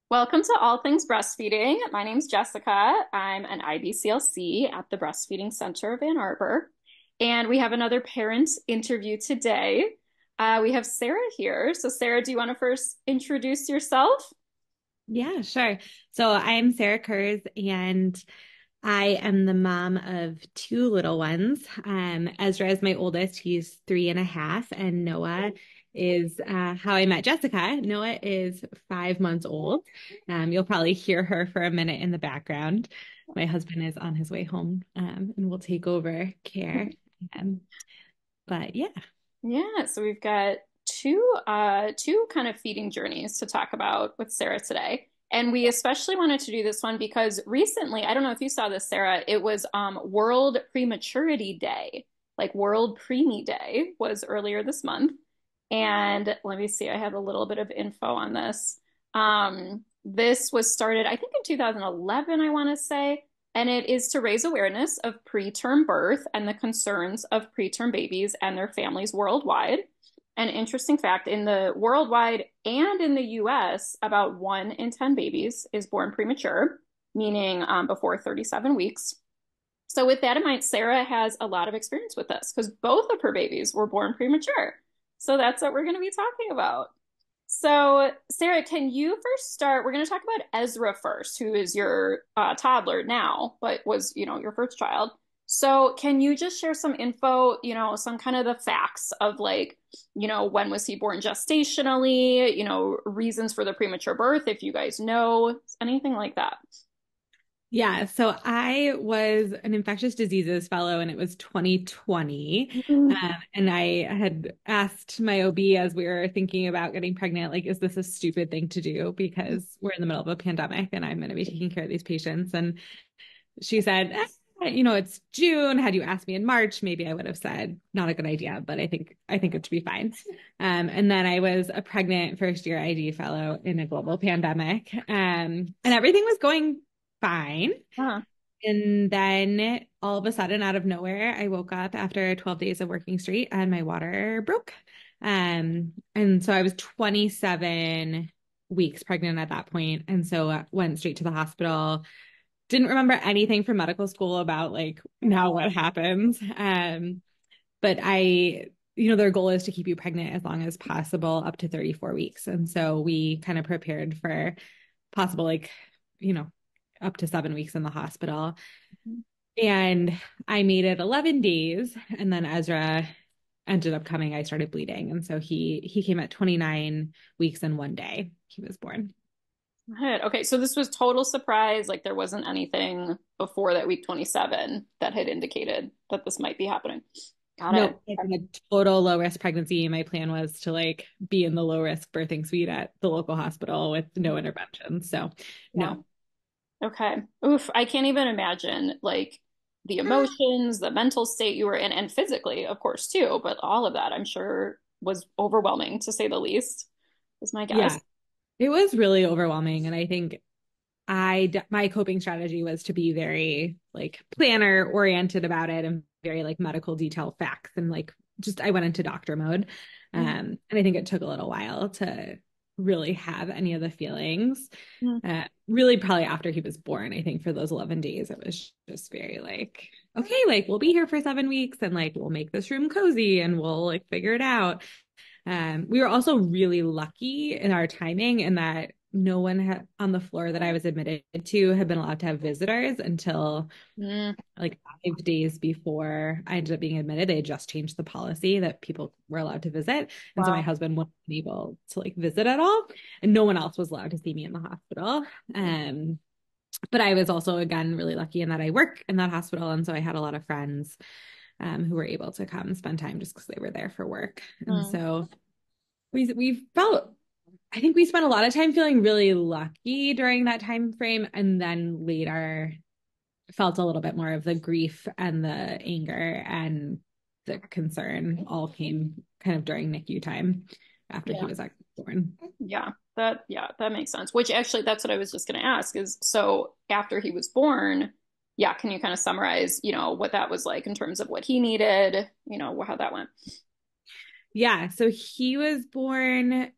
Welcome to All Things Breastfeeding. My name is Jessica. I'm an IBCLC at the Breastfeeding Center of Ann Arbor. And we have another parent interview today. We have Sarah here. So, Sarah, do you want to first introduce yourself? Yeah, sure. So I'm Sarah Kurz, and I am the mom of two little ones. Ezra is my oldest. He's 3.5, and Noah is how I met Jessica. Noah is 5 months old. You'll probably hear her for a minute in the background. My husband is on his way home, and will take over care. Um, but yeah. Yeah, so we've got two kind of feeding journeys to talk about with Sarah today. And we especially wanted to do this one because recently, I don't know if you saw this, Sarah, it was World Prematurity Day. Like World Preemie Day was earlier this month. And let me see, I have a little bit of info on this. This was started, I think, in 2011, I want to say, and it is to raise awareness of preterm birth and the concerns of preterm babies and their families worldwide. An interesting fact, in the worldwide and in the US, about 1 in 10 babies is born premature, meaning before 37 weeks. So, with that in mind, Sarah has a lot of experience with this because both of her babies were born premature. So, that's what we're going to be talking about. So, Sarah, can you first start? We're going to talk about Ezra first, who is your toddler now, but was, your first child. So, can you just share some info, some kind of the facts of like, when was he born gestationally, reasons for the premature birth, if you guys know, anything like that? Yeah, so I was an infectious diseases fellow and it was 2020. Mhm. And I had asked my OB as we were thinking about getting pregnant, like, is this a stupid thing to do? Because we're in the middle of a pandemic and I'm going to be taking care of these patients. And she said, it's June. Had you asked me in March, maybe I would have said not a good idea, but I think it should be fine. And then I was a pregnant first year ID fellow in a global pandemic. And everything was going fine. Huh. And then all of a sudden, out of nowhere, I woke up after 12 days of working straight and my water broke. And so I was 27 weeks pregnant at that point. And so I went straight to the hospital. Didn't remember anything from medical school about like now what happens. But their goal is to keep you pregnant as long as possible up to 34 weeks. And so we kind of prepared for possible like, you know, up to 7 weeks in the hospital. And I made it 11 days. And then Ezra ended up coming. I started bleeding. And so he came at 29 weeks and 1 day. He was born. Good. Okay, so this was total surprise. Like there wasn't anything before that week 27 that had indicated that this might be happening. Got it. No, it's a total low risk pregnancy. My plan was to like be in the low risk birthing suite at the local hospital with no intervention. So Yeah. no. Okay. Oof, I can't even imagine like the emotions, the mental state you were in, and physically, of course, too, but all of that I'm sure was overwhelming to say the least, is my guess. Yeah, it was really overwhelming. And I think my coping strategy was to be very like planner oriented about it and very like medical detail facts and like just I went into doctor mode. And I think it took a little while to really have any of the feelings. Mhm. Really probably after he was born, I think for those 11 days, it was just very like, okay, like we'll be here for 7 weeks and like we'll make this room cozy and we'll like figure it out. We were also really lucky in our timing in that no one on the floor that I was admitted to had been allowed to have visitors until Mm, like 5 days before I ended up being admitted. They had just changed the policy that people were allowed to visit. And so my wow. husband wasn't able to like visit at all. And no one else was allowed to see me in the hospital. But I was also, again, really lucky in that I work in that hospital. And so I had a lot of friends who were able to come spend time just because they were there for work. And Mm, so we felt I think we spent a lot of time feeling really lucky during that time frame and then later felt a little bit more of the grief and the anger and the concern all came kind of during NICU time after he yeah. was actually born. Yeah, that makes sense. Which actually that's what I was just gonna ask is so after he was born, yeah, can you kind of summarize, what that was like in terms of what he needed, how that went? Yeah, so he was born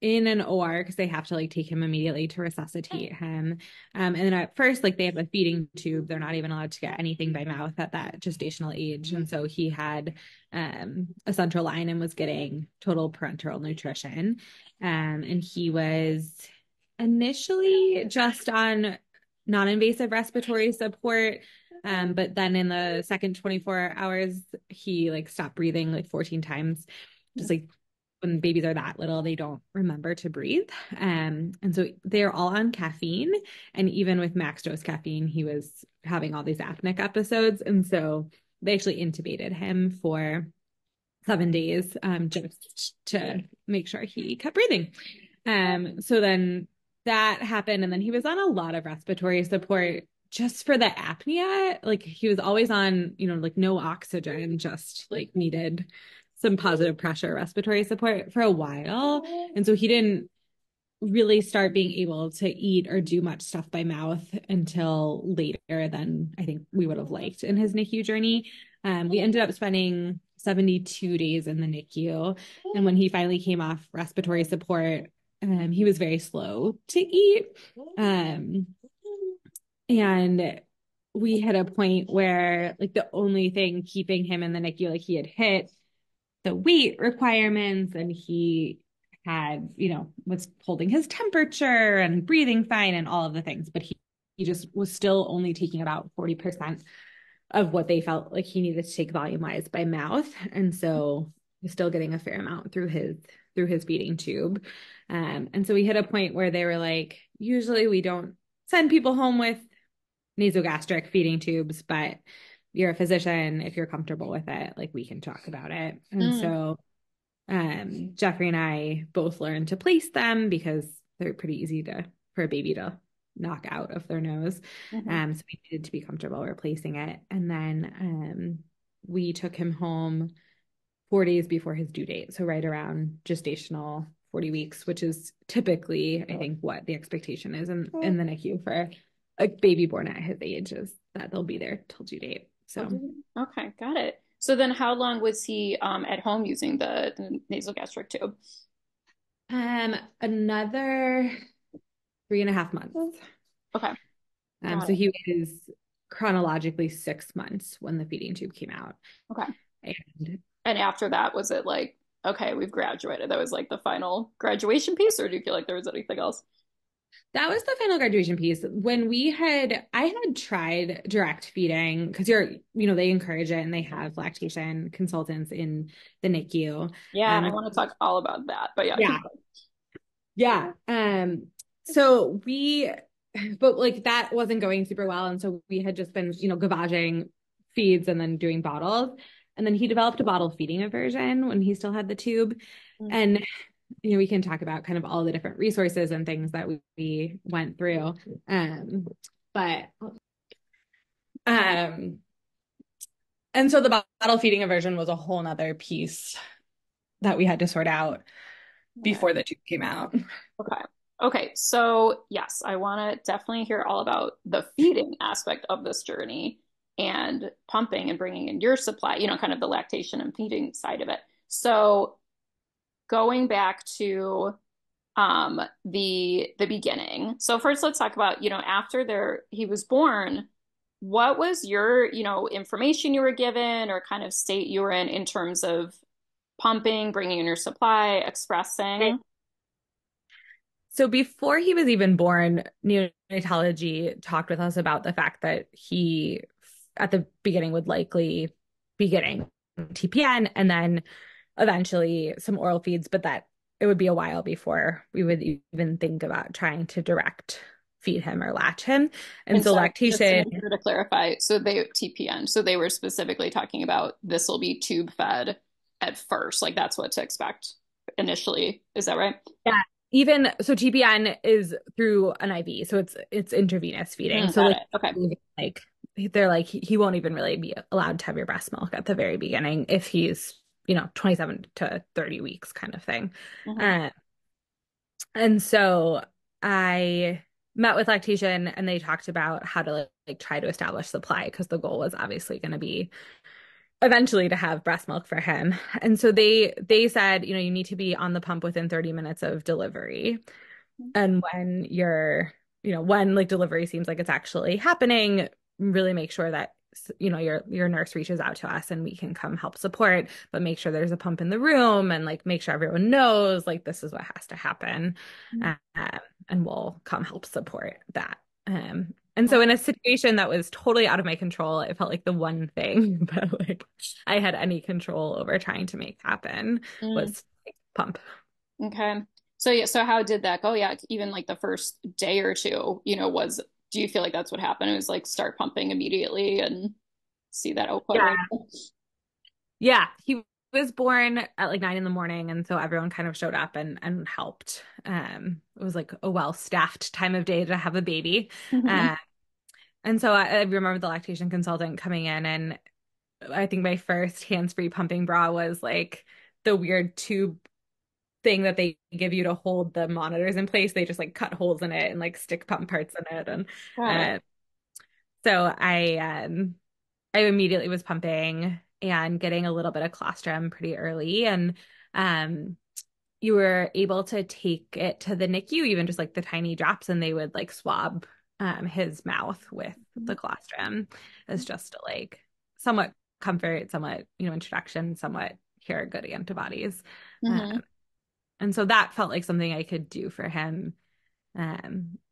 in an OR because they have to like take him immediately to resuscitate him. And then at first, like they have a feeding tube. They're not even allowed to get anything by mouth at that gestational age. And so he had a central line and was getting total parenteral nutrition. And he was initially just on non-invasive respiratory support. But then in the second 24 hours, he like stopped breathing like 14 times, just like when babies are that little, they don't remember to breathe. And so they're all on caffeine. And even with max dose caffeine, he was having all these apneic episodes. And so they actually intubated him for 7 days just to make sure he kept breathing. So then that happened. And then he was on a lot of respiratory support just for the apnea. Like he was always on, like no oxygen, just like needed some positive pressure respiratory support for a while. And so he didn't really start being able to eat or do much stuff by mouth until later than I think we would have liked in his NICU journey. We ended up spending 72 days in the NICU. And when he finally came off respiratory support, he was very slow to eat. And we had a point where like the only thing keeping him in the NICU, like he had hit the weight requirements and he had, was holding his temperature and breathing fine and all of the things, but he just was still only taking about 40% of what they felt like he needed to take volume wise by mouth. And so he's still getting a fair amount through his feeding tube. And so we hit a point where they were like, usually we don't send people home with nasogastric feeding tubes, but you're a physician, if you're comfortable with it, like we can talk about it. And so Jeffrey and I both learned to place them because they're pretty easy for a baby to knock out of their nose. So we needed to be comfortable replacing it. And then we took him home 4 days before his due date. So right around gestational 40 weeks, which is typically, I think, what the expectation is in the NICU for a baby born at his age, is that they'll be there till due date. So Okay, got it. So then how long was he at home using the nasogastric tube? Another 3.5 months. Okay, got So it. he was chronologically 6 months when the feeding tube came out. Okay. And And after that, was it like, okay, we've graduated? That was like the final graduation piece, or do you feel like there was anything else? that was the final graduation piece. I had tried direct feeding because they encourage it and they have lactation consultants in the NICU. Yeah, and I want to talk all about that. But yeah, keep Yeah, yeah. So but like that wasn't going super well. And so we had just been, gavaging feeds and then doing bottles. And then he developed a bottle feeding aversion when he still had the tube. going. And, we can talk about kind of all the different resources and things that we went through. But, um, and so the bottle feeding aversion was a whole nother piece that we had to sort out Okay. before the tube came out. Okay. Okay. So, yes, I want to definitely hear all about the feeding aspect of this journey and pumping and bringing in your supply, kind of the lactation and feeding side of it. So, going back to the beginning. So first let's talk about, after he was born, what was your, information you were given or kind of state you were in terms of pumping, bringing in your supply, expressing? So before he was even born, neonatology talked with us about the fact that he, at the beginning, would likely be getting TPN and then eventually some oral feeds, but that it would be a while before we would even think about trying to direct feed him or latch him. And And so sorry, just to lactation, make sure to clarify, so they TPN, so they were specifically talking about this will be tube fed at first, like that's what to expect initially. Is that right? yeah, even so TPN is through an IV, so it's intravenous feeding. So Got like it. Okay. like they're like he won't even really be allowed to have your breast milk at the very beginning if he's 27 to 30 weeks kind of thing. Mhm. Uh, and so I met with lactation and they talked about how to like try to establish supply because the goal was obviously going to be eventually to have breast milk for him. And so they said, you need to be on the pump within 30 minutes of delivery. And when when like delivery seems like it's actually happening, really make sure that your nurse reaches out to us and we can come help support, but make sure there's a pump in the room and like make sure everyone knows like this is what has to happen. Um, and we'll come help support that. And so in a situation that was totally out of my control, it felt like the one thing that like I had any control over trying to make happen Mm, was like, pump. okay. So yeah, so how did that go? Yeah, even like the first day or two, do you feel like that's what happened? It was like start pumping immediately and see that output Yeah. right Yeah, he was born at like 9 in the morning, and so everyone kind of showed up and helped. It was like a well-staffed time of day to have a baby. there. Uh, and so I remember the lactation consultant coming in, and I think my first hands-free pumping bra was like the weird tube thing that they give you to hold the monitors in place. They just like cut holes in it and like stick pump parts in it, and Got it. uh, so I immediately was pumping and getting a little bit of colostrum pretty early. And um, you were able to take it to the NICU, even just like the tiny drops, and they would like swab his mouth with the colostrum as just to like somewhat comfort, somewhat, introduction, somewhat here are good antibodies. Hmm. Um, and so that felt like something I could do for him,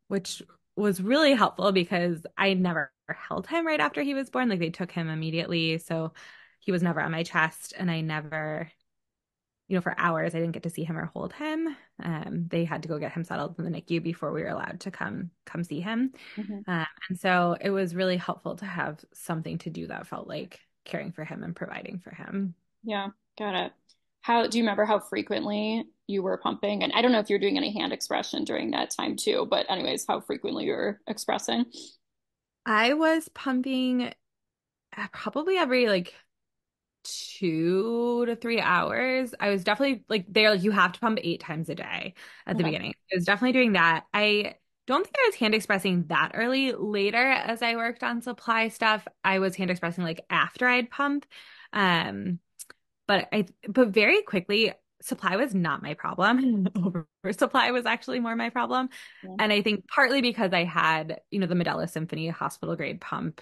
which was really helpful because I never held him right after he was born. Like they took him immediately. So he was never on my chest, and I never, for hours, I didn't get to see him or hold him. They had to go get him settled in the NICU before we were allowed to come see him. Hmm. And so it was really helpful to have something to do that felt like caring for him and providing for him. Yeah, got it. How do you remember how frequently you were pumping? And I don't know if you're doing any hand expression during that time too, but anyways, how frequently you were expressing? I was pumping probably every like 2 to 3 hours. I was definitely like they're like you have to pump 8 times a day at the Okay. beginning. I was definitely doing that. I don't think I was hand expressing that early. Later, as I worked on supply stuff, I was hand expressing like after I'd pump. Um, but very quickly, supply was not my problem. Oversupply was actually more my problem. Yeah. And I think partly because I had, the Medela Symphony hospital grade pump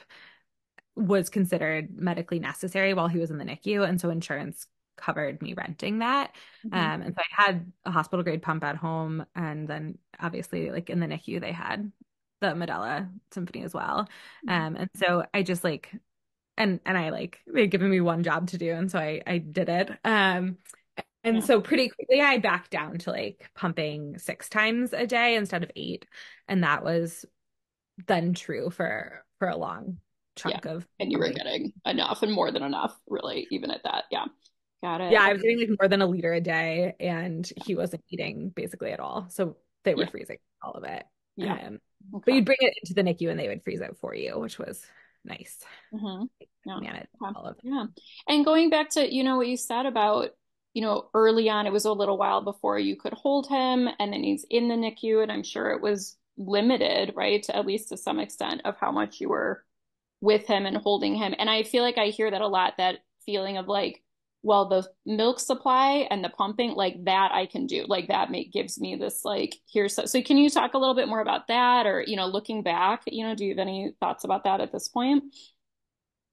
was considered medically necessary while he was in the NICU. And so insurance covered me renting that. Hmm. And so I had a hospital grade pump at home. And then obviously, like in the NICU, they had the Medela Symphony as well. And so I just like, and I like, they'd given me one job to do. And so I did it. And Yeah. so pretty quickly, I backed down to like pumping 6 times a day instead of 8. And that was then true for a long Yeah. chunk of And you were pumping. getting enough and more than enough, really, even at that. Yeah. Got it. Yeah, I was getting like more than a liter a day, and Yeah. he wasn't eating basically at all. So they were Yeah. freezing all of it. Yeah. Um, but Okay. you'd bring it into the NICU and they would freeze it for you, which was nice. Hmm. Yeah. Manage Okay. all of it. Yeah. And going back to, what you said about, early on, it was a little while before you could hold him, and then he's in the NICU, and I'm sure it was limited, right, to at least to some extent of how much you were with him and holding him. And I feel like I hear that a lot, that feeling of like, well, the milk supply and the pumping, like that I can do. Like that gives me this like here's so can you talk a little bit more about that, or looking back, do you have any thoughts about that at this point?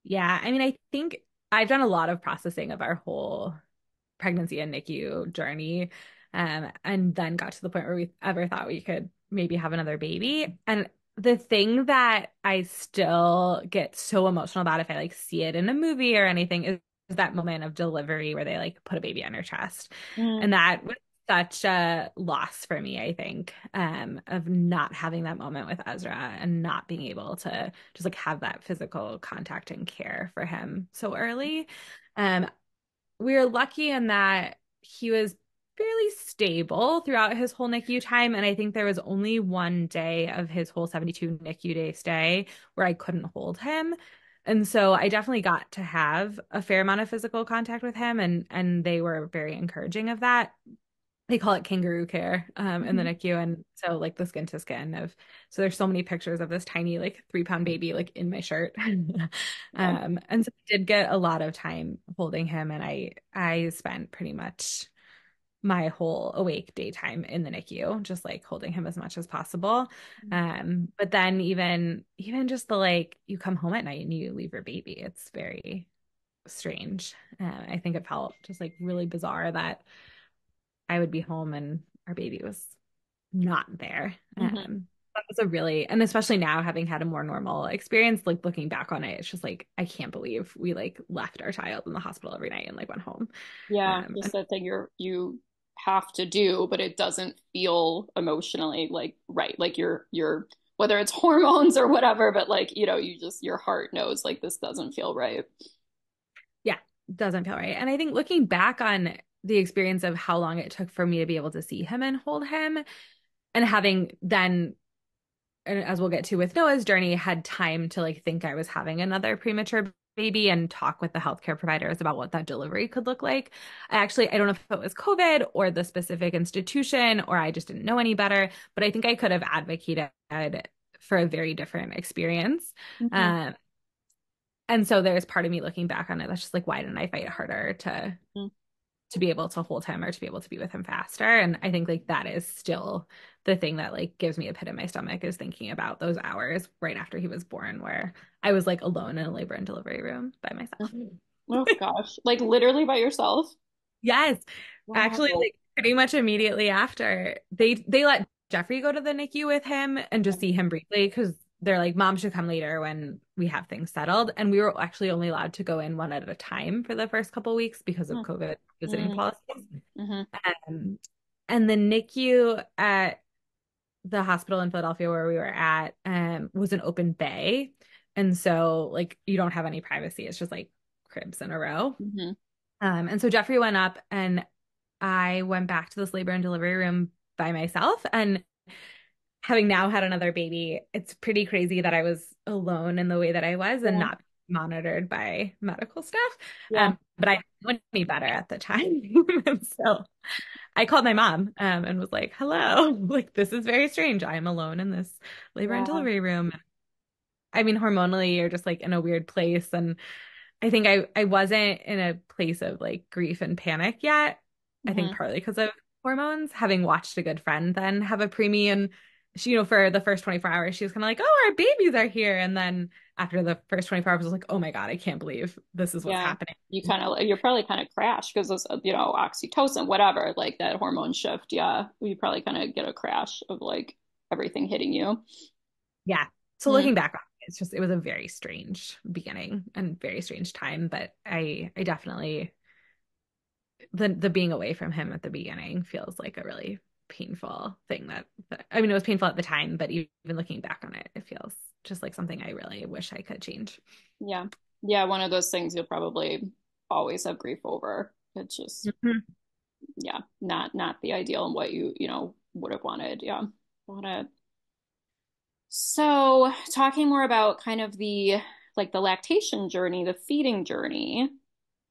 Yeah, I mean, I think I've done a lot of processing of our whole pregnancy and NICU journey, and then got to the point where we ever thought we could maybe have another baby. And the thing that I still get so emotional about if I like see it in a movie or anything is that moment of delivery where they like put a baby on your chest. Mm, And that was such a loss for me, I think, of not having that moment with Ezra and not being able to just like have that physical contact and care for him so early. Um, we were lucky in that he was fairly stable throughout his whole NICU time. And I think there was only one day of his whole 72 NICU day stay where I couldn't hold him. And so I definitely got to have a fair amount of physical contact with him, and they were very encouraging of that. they call it kangaroo care in the Mhm. NICU. And so like the skin to skin of, so there's so many pictures of this tiny like 3 pound baby like in my shirt. Yeah. And so I did get a lot of time holding him, and I spent pretty much my whole awake daytime in the NICU, just like holding him as much as possible. But then even just the like you come home at night and you leave your baby, it's very strange. I think it felt just like really bizarre that I would be home and our baby was not there. Mhm. That was a really, and especially now having had a more normal experience, like looking back on it, it's just like I can't believe we like left our child in the hospital every night and like went home. Yeah, And just that thing you have to do, but it doesn't feel emotionally like right. Like you're whether it's hormones or whatever, but like, you just your heart knows like this doesn't feel right. yeah, doesn't feel right. And I think looking back on the experience of how long it took for me to be able to see him and hold him, and having then, and as we'll get to with Noah's journey, had time to like think I was having another premature baby and talk with the healthcare providers about what that delivery could look like. I don't know if it was COVID or the specific institution, or I just didn't know any better, but I think I could have advocated for a very different experience. Hmm. Um, and so there's part of me looking back on it that's just like, why didn't I fight harder to be able to hold him or to be able to be with him faster? And I think like that is still the thing that like gives me a pit in my stomach, is thinking about those hours right after he was born where I was like alone in a labor and delivery room by myself. Oh gosh, like literally by yourself? Yes. Actually, Wow. like pretty much immediately after they let Jeffrey go to the NICU with him and just see him briefly, because they're like, mom should come later when we have things settled. And we were actually only allowed to go in one at a time for the first couple of weeks because of COVID visiting Mm-hmm. policies. Um, and the NICU at the hospital in Philadelphia where we were at was an open bay. And so like you don't have any privacy. It's just like cribs in a row. Hmm. And so Jeffrey went up and I went back to this labor and delivery room by myself. And having now had another baby, it's pretty crazy that I was alone in the way that I was and Yeah. not monitored by medical staff. Yeah. But I wouldn't be better at the time. And so I called my mom and was like, hello, like this is very strange. I'm alone in this labor and Yeah. delivery room. I mean, hormonally, you're just like in a weird place. And I think I wasn't in a place of like grief and panic yet. I think Hmm. partly because of hormones, having watched a good friend then have a preemie, and she, for the first 24 hours, she was kind of like, oh, our babies are here. And then after the first 24 hours, I was like, oh my God, I can't believe this is what's Yeah. happening. You're probably kind of crash because of, oxytocin, whatever, like that hormone shift. Yeah. You probably kind of get a crash of like everything hitting you. Yeah. So Mm. looking back on it, it was a very strange beginning and very strange time, but I definitely, the being away from him at the beginning feels like a really painful thing that I mean, it was painful at the time, but even looking back on it, it feels just like something I really wish I could change. Yeah. Yeah. One of those things you'll probably always have grief over. It's just, Mhm. yeah, not the ideal and what would have wanted. Yeah. Got it. So, talking more about kind of the lactation journey, the feeding journey.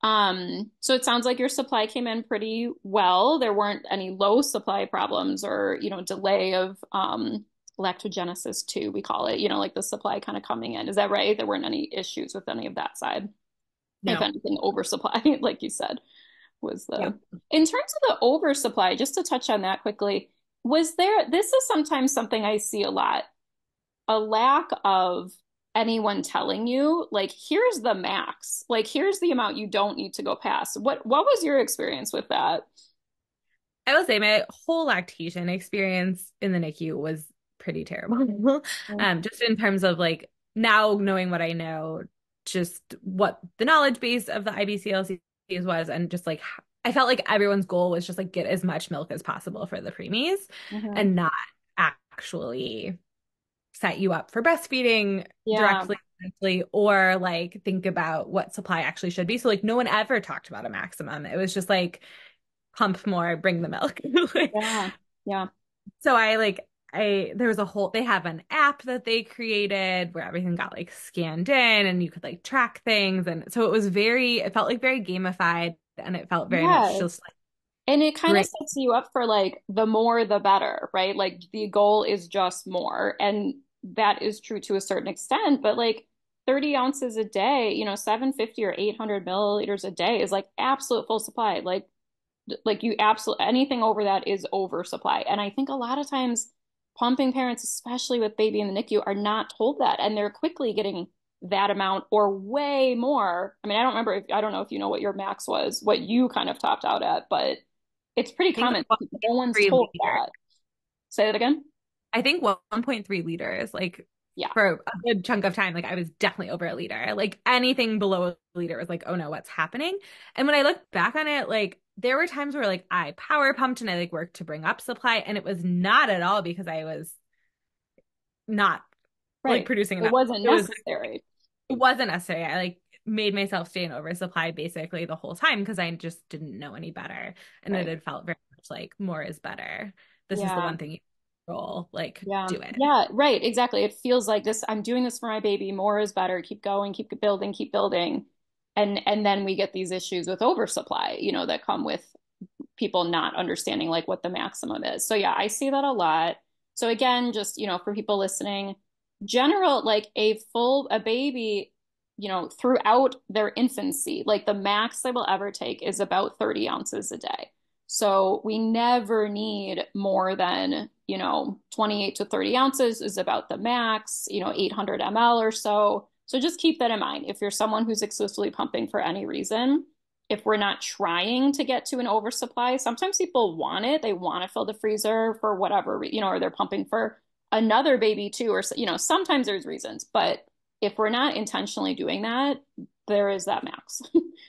So it sounds like your supply came in pretty well. There weren't any low supply problems or, delay of lactogenesis too, we call it, like the supply kind of coming in. Is that right? There weren't any issues with any of that side. If No. anything, oversupply, like you said, was Yeah. in terms of the oversupply, just to touch on that quickly, this is sometimes something I see a lot, a lack of anyone telling you like here's the max, like here's the amount you don't need to go past. What was your experience with that? I will say my whole lactation experience in the NICU was pretty terrible. Just in terms of like now knowing what I know, just what the knowledge base of the IBCLCs was, and just like I felt like everyone's goal was just like get as much milk as possible for the preemies Hmm. and not actually set you up for breastfeeding Yeah. directly or like think about what supply actually should be. So like no one ever talked about a maximum. It was just like pump more, bring the milk. Like, Yeah. Yeah. so there was a whole, they have an app that they created where everything got like scanned in and you could like track things. And so it felt like very gamified, and it felt very much just Yes. like And it kind of Great. sets you up for like the more the better, right? Like the goal is just more. And that is true to a certain extent, but like 30 ounces a day, 750 or 800 milliliters a day is like absolute full supply. Like you absolutely anything over that is oversupply. And I think a lot of times pumping parents, especially with baby in the NICU, are not told that, and they're quickly getting that amount or way more. I mean, I don't know if you know what your max was, what you kind of topped out at, but it's pretty I think common. No one's 1.3 told liters. that. Say that again. I think 1.3 liters, like Yeah, for a good chunk of time, like I was definitely over a liter. Like anything below a liter was like, oh no, what's happening? And when I look back on it, like there were times where like I power pumped and I like worked to bring up supply, and it was not at all because I was not like right. producing It enough. wasn't It was necessary. it wasn't necessary. I like made myself stay in oversupply basically the whole time because I just didn't know any better. And it Right. had felt very much like more is better. This is the Yeah. one thing you control, like Yeah. do it. Yeah. Right. Exactly. It feels like this. I'm doing this for my baby. More is better. Keep going. Keep building. Keep building. And then we get these issues with oversupply, that come with people not understanding like what the maximum is. So yeah, I see that a lot. So again, just, for people listening, general like a baby, throughout their infancy, like the max they will ever take is about 30 ounces a day. So we never need more than, 28 to 30 ounces is about the max, 800 ml or so. So just keep that in mind. If you're someone who's exclusively pumping for any reason, if we're not trying to get to an oversupply, sometimes people want it. They want to fill the freezer for whatever, or they're pumping for another baby too, or, sometimes there's reasons. But if we're not intentionally doing that, there is that max.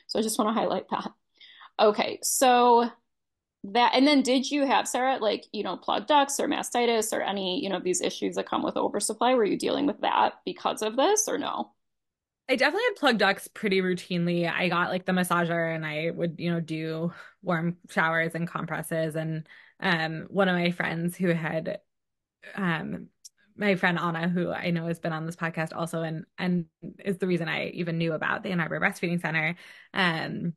So I just want to highlight that. Okay, so that, and then did you have, Sarah, like, plugged ducts or mastitis or any, of these issues that come with oversupply? Were you dealing with that because of this or no? I definitely had plug ducts pretty routinely. I got like the massager and I would, do warm showers and compresses. And one of my friends who had um my friend Anna, who I know has been on this podcast also and is the reason I even knew about the Arbor Breastfeeding Center, um,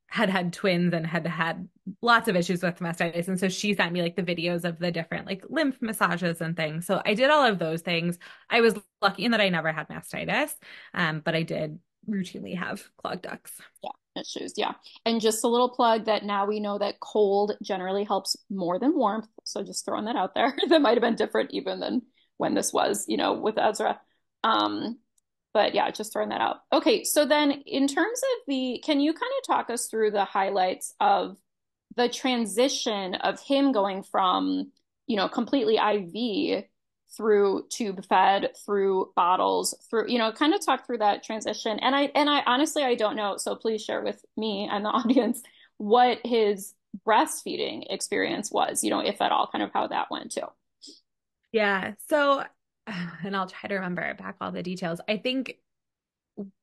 had twins and had had lots of issues with mastitis. And so she sent me like the videos of the different like lymph massages and things. So I did all of those things. I was lucky in that I never had mastitis, but I did routinely have clogged ducts. Yeah, issues. Yeah. And just a little plug that now we know that cold generally helps more than warmth. So just throwing that out there. That might have been different even than when this was, with Ezra. Um, but yeah, just throwing that out. Okay, so then in terms of can you kind of talk us through the highlights of the transition of him going from, completely IV through tube fed, through bottles, through, kind of talk through that transition. And I honestly I don't know, so please share with me and the audience what his breastfeeding experience was, if at all, kind of how that went too. Yeah. So, and I'll try to remember back all the details. I think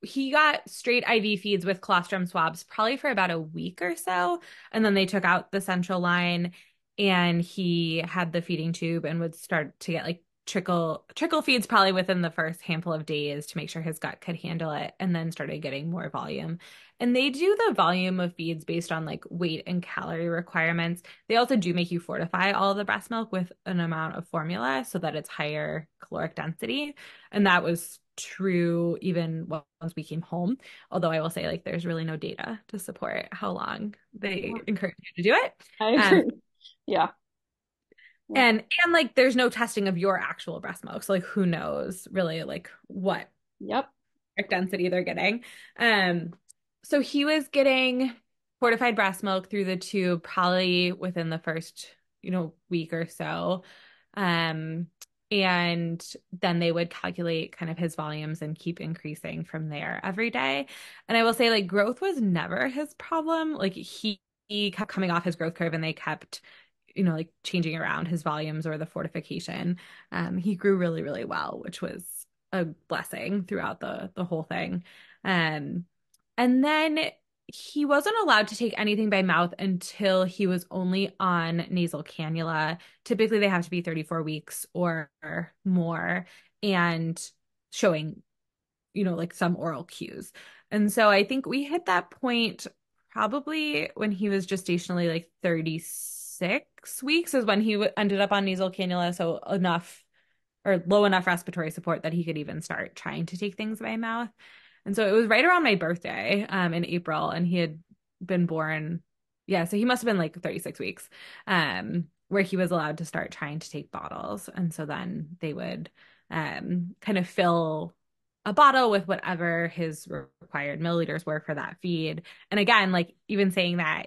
he got straight IV feeds with colostrum swabs probably for about a week or so. And then they took out the central line and he had the feeding tube and would start to get like trickle feeds probably within the first handful of days to make sure his gut could handle it, and then started getting more volume. And they do the volume of feeds based on like weight and calorie requirements. They also do make you fortify all of the breast milk with an amount of formula so that it's higher caloric density. And that was true even once we came home. Although I will say, like, there's really no data to support how long they encourage you to do it. I Um, agree. Yeah. Yep. and like there's no testing of your actual breast milk. So like who knows really like what Yep. density they're getting. Um, so he was getting fortified breast milk through the tube probably within the first, week or so. Um, and then they would calculate kind of his volumes and keep increasing from there every day. And I will say, like, growth was never his problem. Like, he kept coming off his growth curve and they kept, like changing around his volumes or the fortification. He grew really, really well, which was a blessing throughout the whole thing. Um, and then he wasn't allowed to take anything by mouth until he was only on nasal cannula. Typically, they have to be 34 weeks or more and showing, like some oral cues. And so I think we hit that point probably when he was gestationally like 36 weeks is when he ended up on nasal cannula, so enough or low enough respiratory support that he could even start trying to take things by mouth. And so it was right around my birthday, in April, and he had been born. Yeah, so he must have been like 36 weeks, where he was allowed to start trying to take bottles. And so then they would kind of fill a bottle with whatever his required milliliters were for that feed. And again, like even saying that,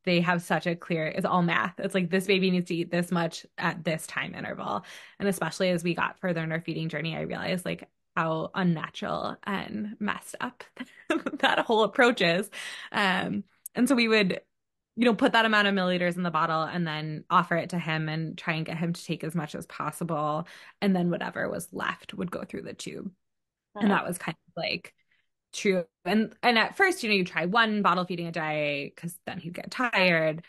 they have such a clear, it's all math. It's like this baby needs to eat this much at this time interval. And especially as we got further in our feeding journey, I realized like how unnatural and messed up that whole approach is. And so we would, put that amount of milliliters in the bottle and then offer it to him and try and get him to take as much as possible. And then whatever was left would go through the tube. And Right. that was kind of like true. And at first, you try one bottle feeding a day because then he'd get tired.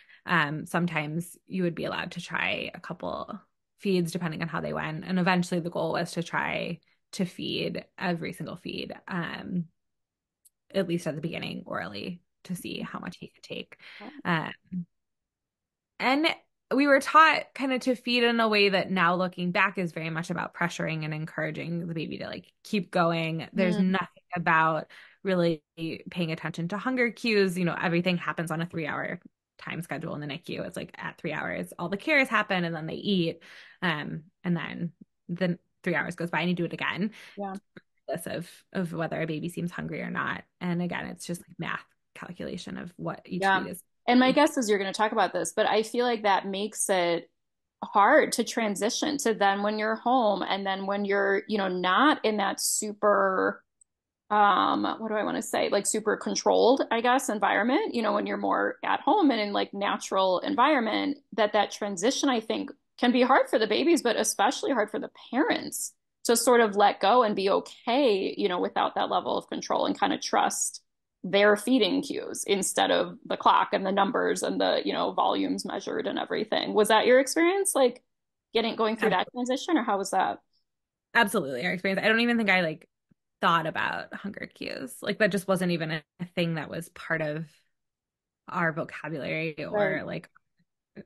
Sometimes you would be allowed to try a couple feeds depending on how they went. And eventually the goal was to try to feed every single feed, at least at the beginning orally to see how much he could take. Um, and we were taught kind of to feed in a way that now looking back is very much about pressuring and encouraging the baby to like keep going. There's Mm, nothing about really paying attention to hunger cues. Everything happens on a 3 hour time schedule in the NICU. It's like at 3 hours, all the cares happen and then they eat. And then the 3 hours goes by and you do it again. yeah. Regardless of whether a baby seems hungry or not. And again, it's just like math calculation of what each Yeah. feed is. And my guess is you're going to talk about this, but I feel like that makes it hard to transition to then when you're home and then when you're, not in that super, what do I want to say? Like super controlled, I guess, environment, when you're more at home and in like natural environment, that transition, I think, can be hard for the babies, but especially hard for the parents to sort of let go and be okay, without that level of control and kind of trust their feeding cues instead of the clock and the numbers and the, volumes measured and everything. Was that your experience, like going through that transition, or how was that? Absolutely our experience. I don't even think I like thought about hunger cues. Like that just wasn't even a thing that was part of our vocabulary Right. or like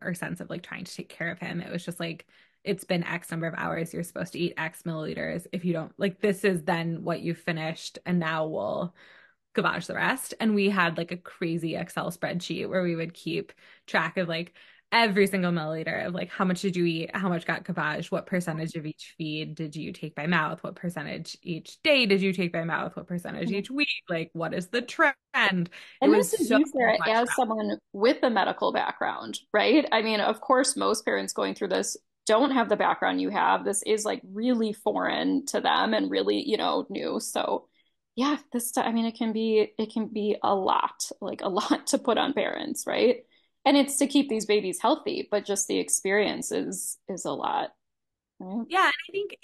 our sense of like trying to take care of him. It was just like it's been X number of hours. You're supposed to eat X milliliters. If you don't like this is then what you finished and now we'll gavage the rest. And we had like a crazy Excel spreadsheet where we would keep track of like every single milliliter of like how much did you eat, how much got gavaged, what percentage of each feed did you take by mouth, what percentage each day did you take by mouth, what percentage each week, like what is the trend? It And was this is so you, Sarah, much as someone with a medical background, right? I mean, of course, most parents going through this don't have the background you have. This is like really foreign to them and really, new. So, yeah, I mean, it can be a lot, like a lot to put on parents, right? And it's to keep these babies healthy, but just the experience is a lot, right? Yeah, and I think,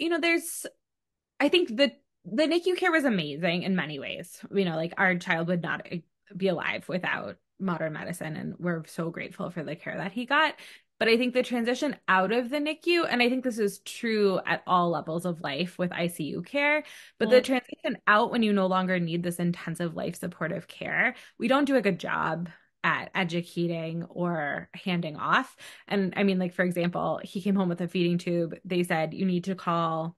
I think the NICU care was amazing in many ways. Like our child would not be alive without modern medicine, and we're so grateful for the care that he got. But I think the transition out of the NICU, and I think this is true at all levels of life with ICU care, but the Mm, transition out when you no longer need this intensive life supportive care, we don't do a good job at educating or handing off. And I mean, like, for example, he came home with a feeding tube. They said, you need to call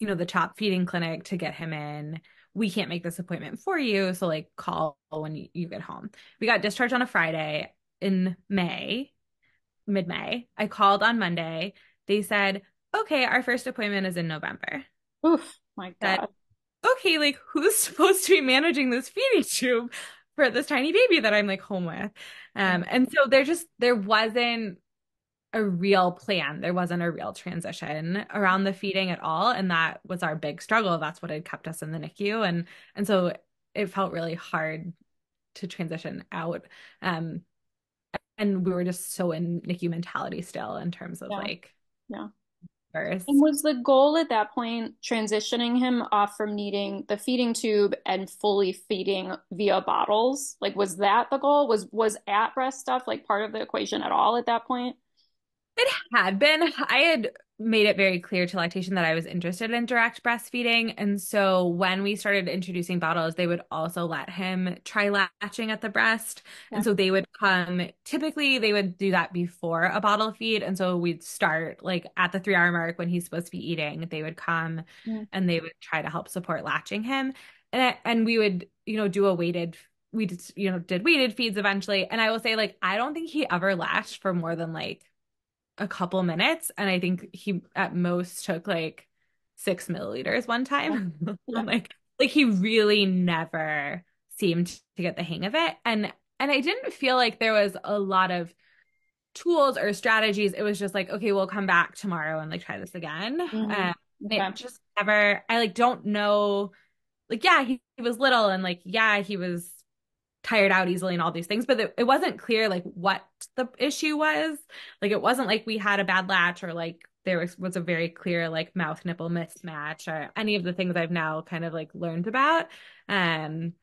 the top feeding clinic to get him in. We can't make this appointment for you. So like call when you get home. We got discharged on a Friday in May, mid-May. I called on Monday. They said, okay, our first appointment is in November. oof, my Said, God. okay, like who's supposed to be managing this feeding tube for this tiny baby that I'm like home with? And so there wasn't a real plan. There wasn't a real transition around the feeding at all. And that was our big struggle. That's what had kept us in the NICU. And so it felt really hard to transition out. Um, and we were just so in NICU mentality still in terms of Yeah, like yeah. And births. was the goal at that point transitioning him off from needing the feeding tube and fully feeding via bottles? Like, was that the goal? Was at breast stuff like part of the equation at all at that point? It had been. I had made it very clear to lactation that I was interested in direct breastfeeding. And so when we started introducing bottles, they would also let him try latching at the breast. Yeah. And so they would come, typically they would do that before a bottle feed. And so we'd start like at the 3 hour mark when he's supposed to be eating, they would come Mm. and they would try to help support latching him. And we would, do a weighted, we just, did weighted feeds eventually. And I will say, like, I don't think he ever latched for more than like a couple minutes, and I think he at most took like 6 milliliters one Yeah. time. Yeah. I'm like he really never seemed to get the hang of it. And I didn't feel like there was a lot of tools or strategies. It was just like, okay, we'll come back tomorrow and like try this again. Hmm. It Okay. just never, I like don't know. Like, yeah, he was little, and like, yeah, he was tired out easily and all these things, but it wasn't clear like what the issue was. Like it wasn't like we had a bad latch, or like there was a very clear like mouth nipple mismatch, or any of the things I've now kind of like learned about. Um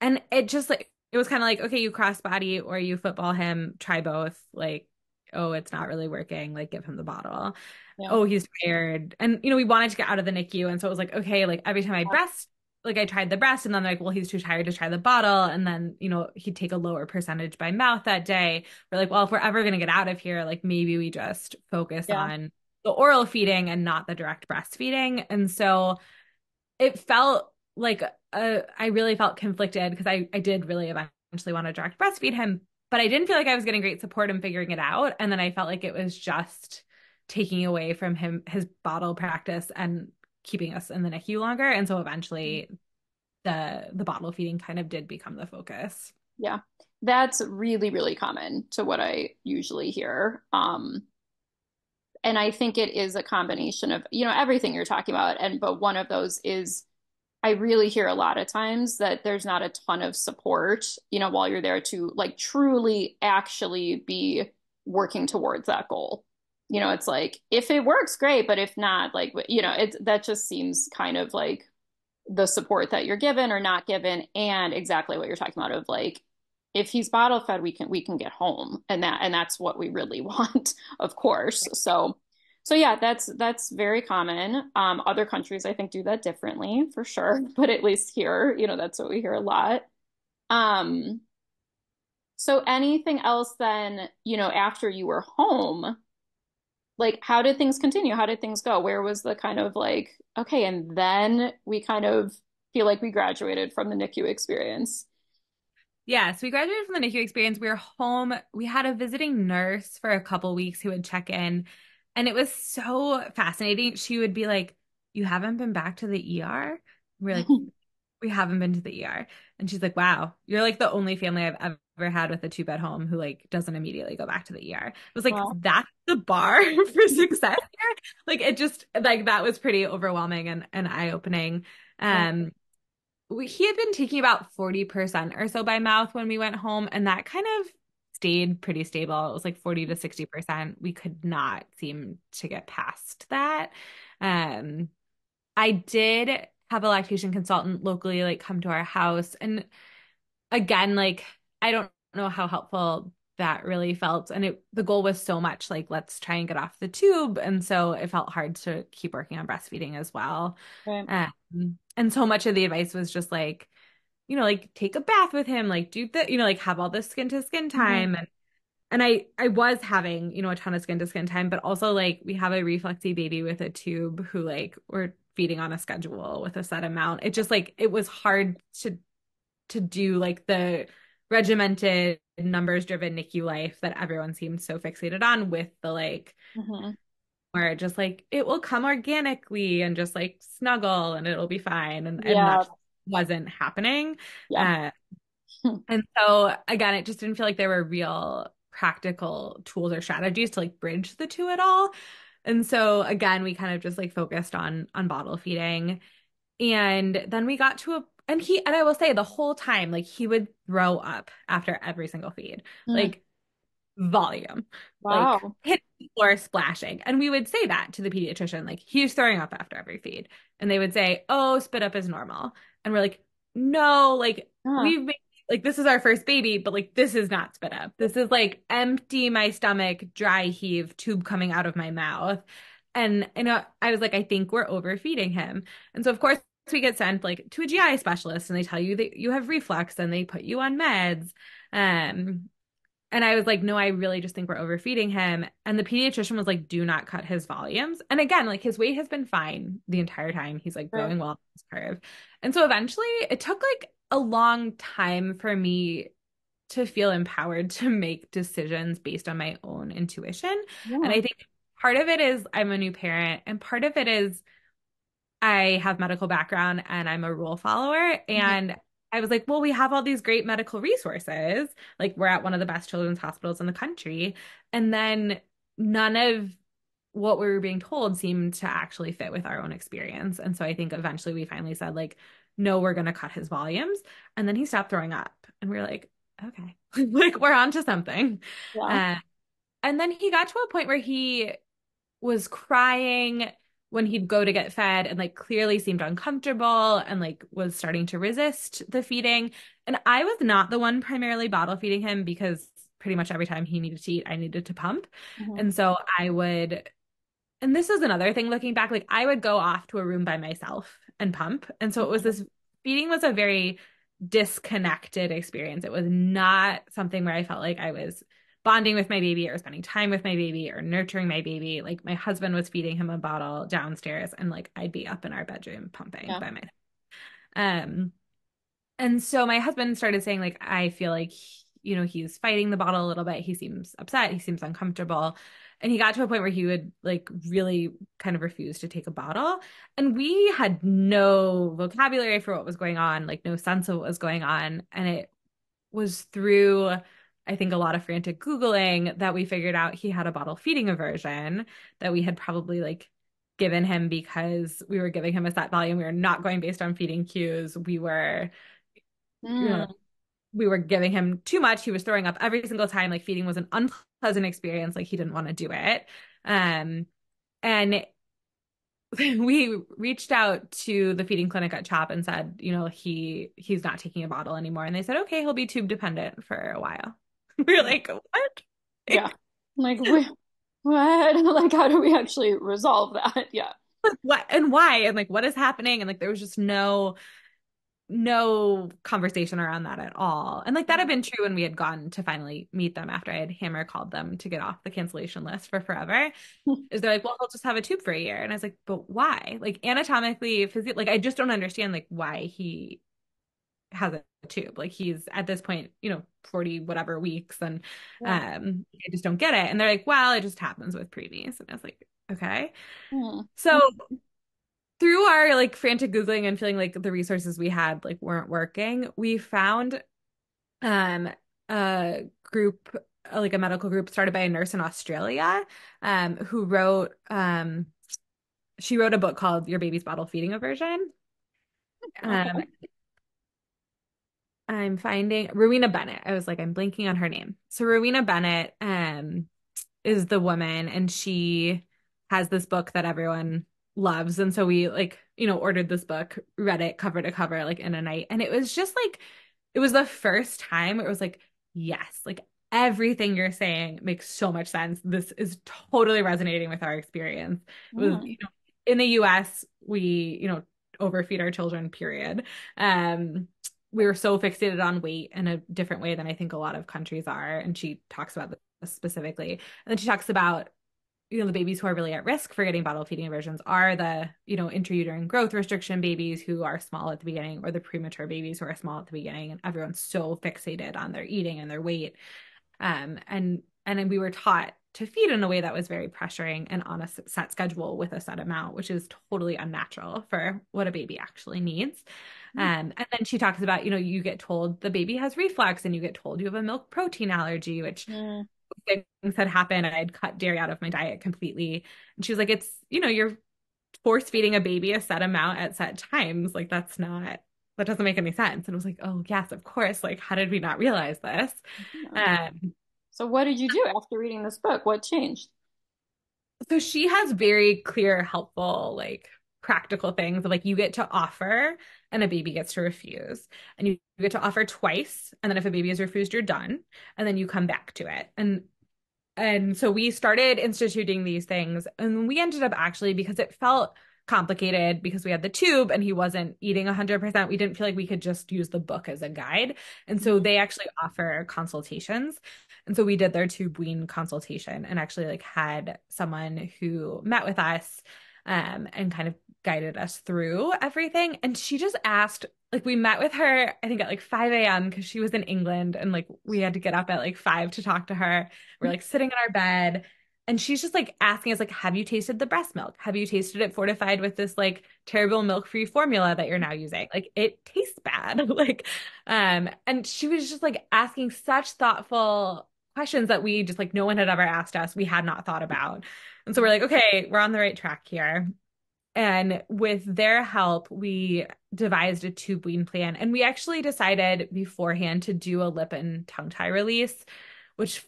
and it just like it was kind of like, okay, you crossbody or you football him, try both. Like, oh, it's not really working, like give him the bottle. Yeah. Oh, he's tired. And we wanted to get out of the NICU. And so it was like, okay, like every time I'd breast, like I tried the breast, and then like, well, he's too tired to try the bottle. And then, he'd take a lower percentage by mouth that day. We're like, well, if we're ever gonna get out of here, like maybe we just focus Yeah. on the oral feeding and not the direct breastfeeding. And so it felt like I really felt conflicted because I did really eventually want to direct breastfeed him, but I didn't feel like I was getting great support in figuring it out. And then I felt like it was just taking away from him his bottle practice and keeping us in the NICU longer. And so eventually the bottle feeding kind of did become the focus. Yeah. That's really, really common to what I usually hear. And I think it is a combination of, everything you're talking about. But one of those is I really hear a lot of times that there's not a ton of support, while you're there to like truly actually be working towards that goal. It's like if it works, great, but if not, like, it's that just seems kind of like the support that you're given or not given, and exactly what you're talking about of like if he's bottle fed, we can get home, and that's what we really want, of course. So yeah, that's very common. Other countries I think do that differently for sure, but at least here, that's what we hear a lot. Um, so anything else then, after you were home, like how did things continue? How did things go? Where was the kind of like, okay, and then we kind of feel like we graduated from the NICU experience. Yeah, so we graduated from the NICU experience. We were home. We had a visiting nurse for a couple weeks who would check in. And it was so fascinating. She would be like, "You haven't been back to the ER?" We're like, "We haven't been to the ER." And she's like, "Wow, you're like the only family I've ever had with a 2-bed home who like doesn't immediately go back to the ER." It was like, Well, that's the bar for success here. Like it just like that was pretty overwhelming and eye-opening. yeah. Um, he had been taking about 40% or so by mouth when we went home, and that kind of stayed pretty stable. It was like 40 to 60%. We could not seem to get past that. Um, I did have a lactation consultant locally like come to our house. And again, like I don't know how helpful that really felt. And the goal was so much like let's try and get off the tube. And so it felt hard to keep working on breastfeeding as well. Right. And so much of the advice was just like, like take a bath with him, like do the, like have all this skin to skin Mhm. time. And I was having, a ton of skin to skin time, but also like we have a reflexy baby with a tube who like we're feeding on a schedule with a set amount. It just like it was hard to do like the regimented numbers driven NICU life that everyone seemed so fixated on with the like Mhm. where just like it will come organically and just like snuggle and it'll be fine. And that Yeah. just wasn't happening. Yeah. Uh, and so again, it just didn't feel like there were real practical tools or strategies to like bridge the two at all. And so again, we kind of just like focused on bottle feeding. And then we got to a and I will say the whole time, like he would throw up after every single feed. Mm. Like volume, like Wow. hit or splashing. And we would say that to the pediatrician, like he's throwing up after every feed. And they would say, "Oh, spit up is normal." And we're like, "No, like Huh. we've made like this is our first baby, but like this is not spit up. This is like empty my stomach, dry heave, tube coming out of my mouth. And I was like, I think we're overfeeding him. And so of course we get sent like to a GI specialist and they tell you that you have reflux and they put you on meds. Um, and I was like, no, I really just think we're overfeeding him. And the pediatrician was like, do not cut his volumes. And again, like his weight has been fine the entire time. He's like Right. growing well on his curve. And so eventually it took like a long time for me to feel empowered to make decisions based on my own intuition. And Yeah. I think part of it is I'm a new parent, and part of it is I have medical background and I'm a rule follower. Mhm. And I was like, well, we have all these great medical resources. Like we're at one of the best children's hospitals in the country. And then none of what we were being told seemed to actually fit with our own experience. And so I think eventually we finally said, like, no, we're going to cut his volumes. And then he stopped throwing up. And we were like, okay, like we're on to something. Yeah. Uh, and then he got to a point where he was crying when he'd go to get fed and like clearly seemed uncomfortable and like was starting to resist the feeding. And I was not the one primarily bottle feeding him because pretty much every time he needed to eat, I needed to pump. Mhm. And so I would, and this is another thing looking back, like I would go off to a room by myself and pump. And so it was this feeding was a very disconnected experience. It was not something where I felt like I was bonding with my baby or spending time with my baby or nurturing my baby. Like my husband was feeding him a bottle downstairs and like I'd be up in our bedroom pumping Yeah. by myself. Um, and so my husband started saying, like, I feel like, he's fighting the bottle a little bit. He seems upset. He seems uncomfortable. And he got to a point where he would like really kind of refuse to take a bottle. And we had no vocabulary for what was going on, like no sense of what was going on. And it was through, I think, a lot of frantic Googling that we figured out he had a bottle feeding aversion that we had probably like given him because we were giving him a set volume. We were not going based on feeding cues. You know, Mm. we were giving him too much. He was throwing up every single time. Like feeding was an unpleasant experience. Like he didn't want to do it. And we reached out to the feeding clinic at CHOP and said, he's not taking a bottle anymore. And they said, okay, he'll be tube dependent for a while. We were Yeah. like, what? Yeah. Like, what? Like, how do we actually resolve that? Yeah. What and why? And like, what is happening? And like, there was just no conversation around that at all. And like that had been true when we had gone to finally meet them after I had hammer called them to get off the cancellation list for forever. Is they're like, well, he'll just have a tube for a year. And I was like, but why? Like anatomically, like I just don't understand like why he has a tube. Like he's at this point, 40 whatever weeks and Yeah. I just don't get it. And they're like, well, it just happens with preemies. And I was like, okay. Mm. So through our like frantic Googling and feeling like the resources we had like weren't working, we found um a group like a medical group started by a nurse in Australia who wrote she wrote a book called Your Baby's Bottle Feeding Aversion. Um Okay. I'm finding Rowena Bennett. I was like, I'm blanking on her name. So Rowena Bennett is the woman and she has this book that everyone loves. And so we like, ordered this book, read it cover to cover like in a night. And it was just like it was the first time where it was like, yes, like everything you're saying makes so much sense. This is totally resonating with our experience. It was, Mm. in the US, we, overfeed our children, period. Um, we were so fixated on weight in a different way than I think a lot of countries are. And she talks about this specifically. And then she talks about, the babies who are really at risk for getting bottle feeding aversions are the, intrauterine growth restriction babies who are small at the beginning, or the premature babies who are small at the beginning. And everyone's so fixated on their eating and their weight. And then we were taught to feed in a way that was very pressuring and on a set schedule with a set amount, which is totally unnatural for what a baby actually needs. And then she talks about, you get told the baby has reflux and you get told you have a milk protein allergy, which Mm. things had happened. And I'd cut dairy out of my diet completely. And she was like, it's, you're force feeding a baby a set amount at set times. Like that doesn't make any sense. And I was like, oh yes, of course. Like, how did we not realize this? Yeah. Um, So what did you do after reading this book? What changed? so she has very clear, helpful, like practical things of like you get to offer and a baby gets to refuse. And you get to offer twice. And then if a baby is refused, you're done. And then you come back to it. And so we started instituting these things, and we ended up actually, because it felt complicated because we had the tube and he wasn't eating 100%, we didn't feel like we could just use the book as a guide. And so Mhm. they actually offer consultations. And so we did their tube wean consultation and actually like had someone who met with us and kind of guided us through everything. And she just asked, like, we met with her, I think at like 5 a.m. because she was in England and like we had to get up at like 5 to talk to her. We're like sitting in our bed and she's just like asking us like, have you tasted the breast milk? Have you tasted it fortified with this like terrible milk-free formula that you're now using? Like it tastes bad. Like, and she was just like asking such thoughtful questions that we just like no one had ever asked us. We had not thought about. And so we're like, okay, we're on the right track here. And with their help, we devised a tube wean plan. And we actually decided beforehand to do a lip and tongue tie release, which,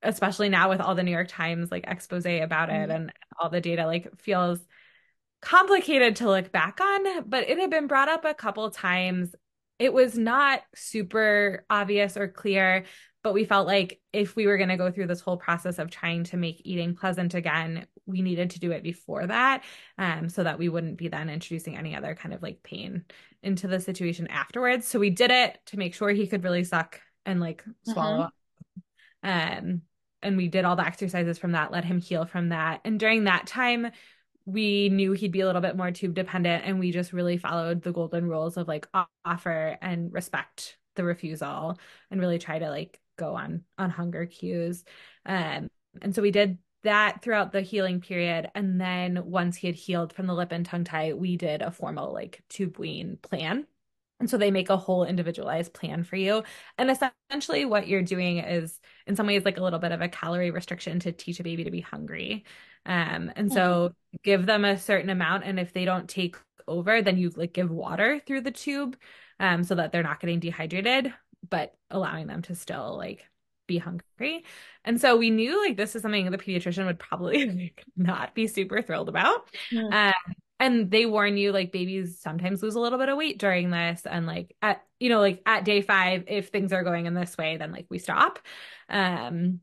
especially now with all the New York Times like expose about it Mhm. and all the data, like feels complicated to look back on, but it had been brought up a couple times. It was not super obvious or clear, but we felt like if we were going to go through this whole process of trying to make eating pleasant again, we needed to do it before that, so that we wouldn't be then introducing any other kind of like pain into the situation afterwards. So we did it to make sure he could really suck and like Mhm. swallow. Um, and we did all the exercises from that, let him heal from that. And during that time, we knew he'd be a little bit more tube dependent, and we just really followed the golden rules of like offer and respect the refusal and really try to like go on hunger cues. Um, and so we did that throughout the healing period. And then once he had healed from the lip and tongue tie, we did a formal like tube wean plan. And so they make a whole individualized plan for you. And essentially, what you're doing is, in some ways, like a little bit of a calorie restriction to teach a baby to be hungry. And Mhm. so give them a certain amount. And if they don't take over, then you like give water through the tube, so that they're not getting dehydrated, but allowing them to still like be hungry. And so we knew like this is something the pediatrician would probably like, not be super thrilled about. Mhm. Um, and they warn you like babies sometimes lose a little bit of weight during this. And like at, like at day 5, if things are going in this way, then like we stop. Um,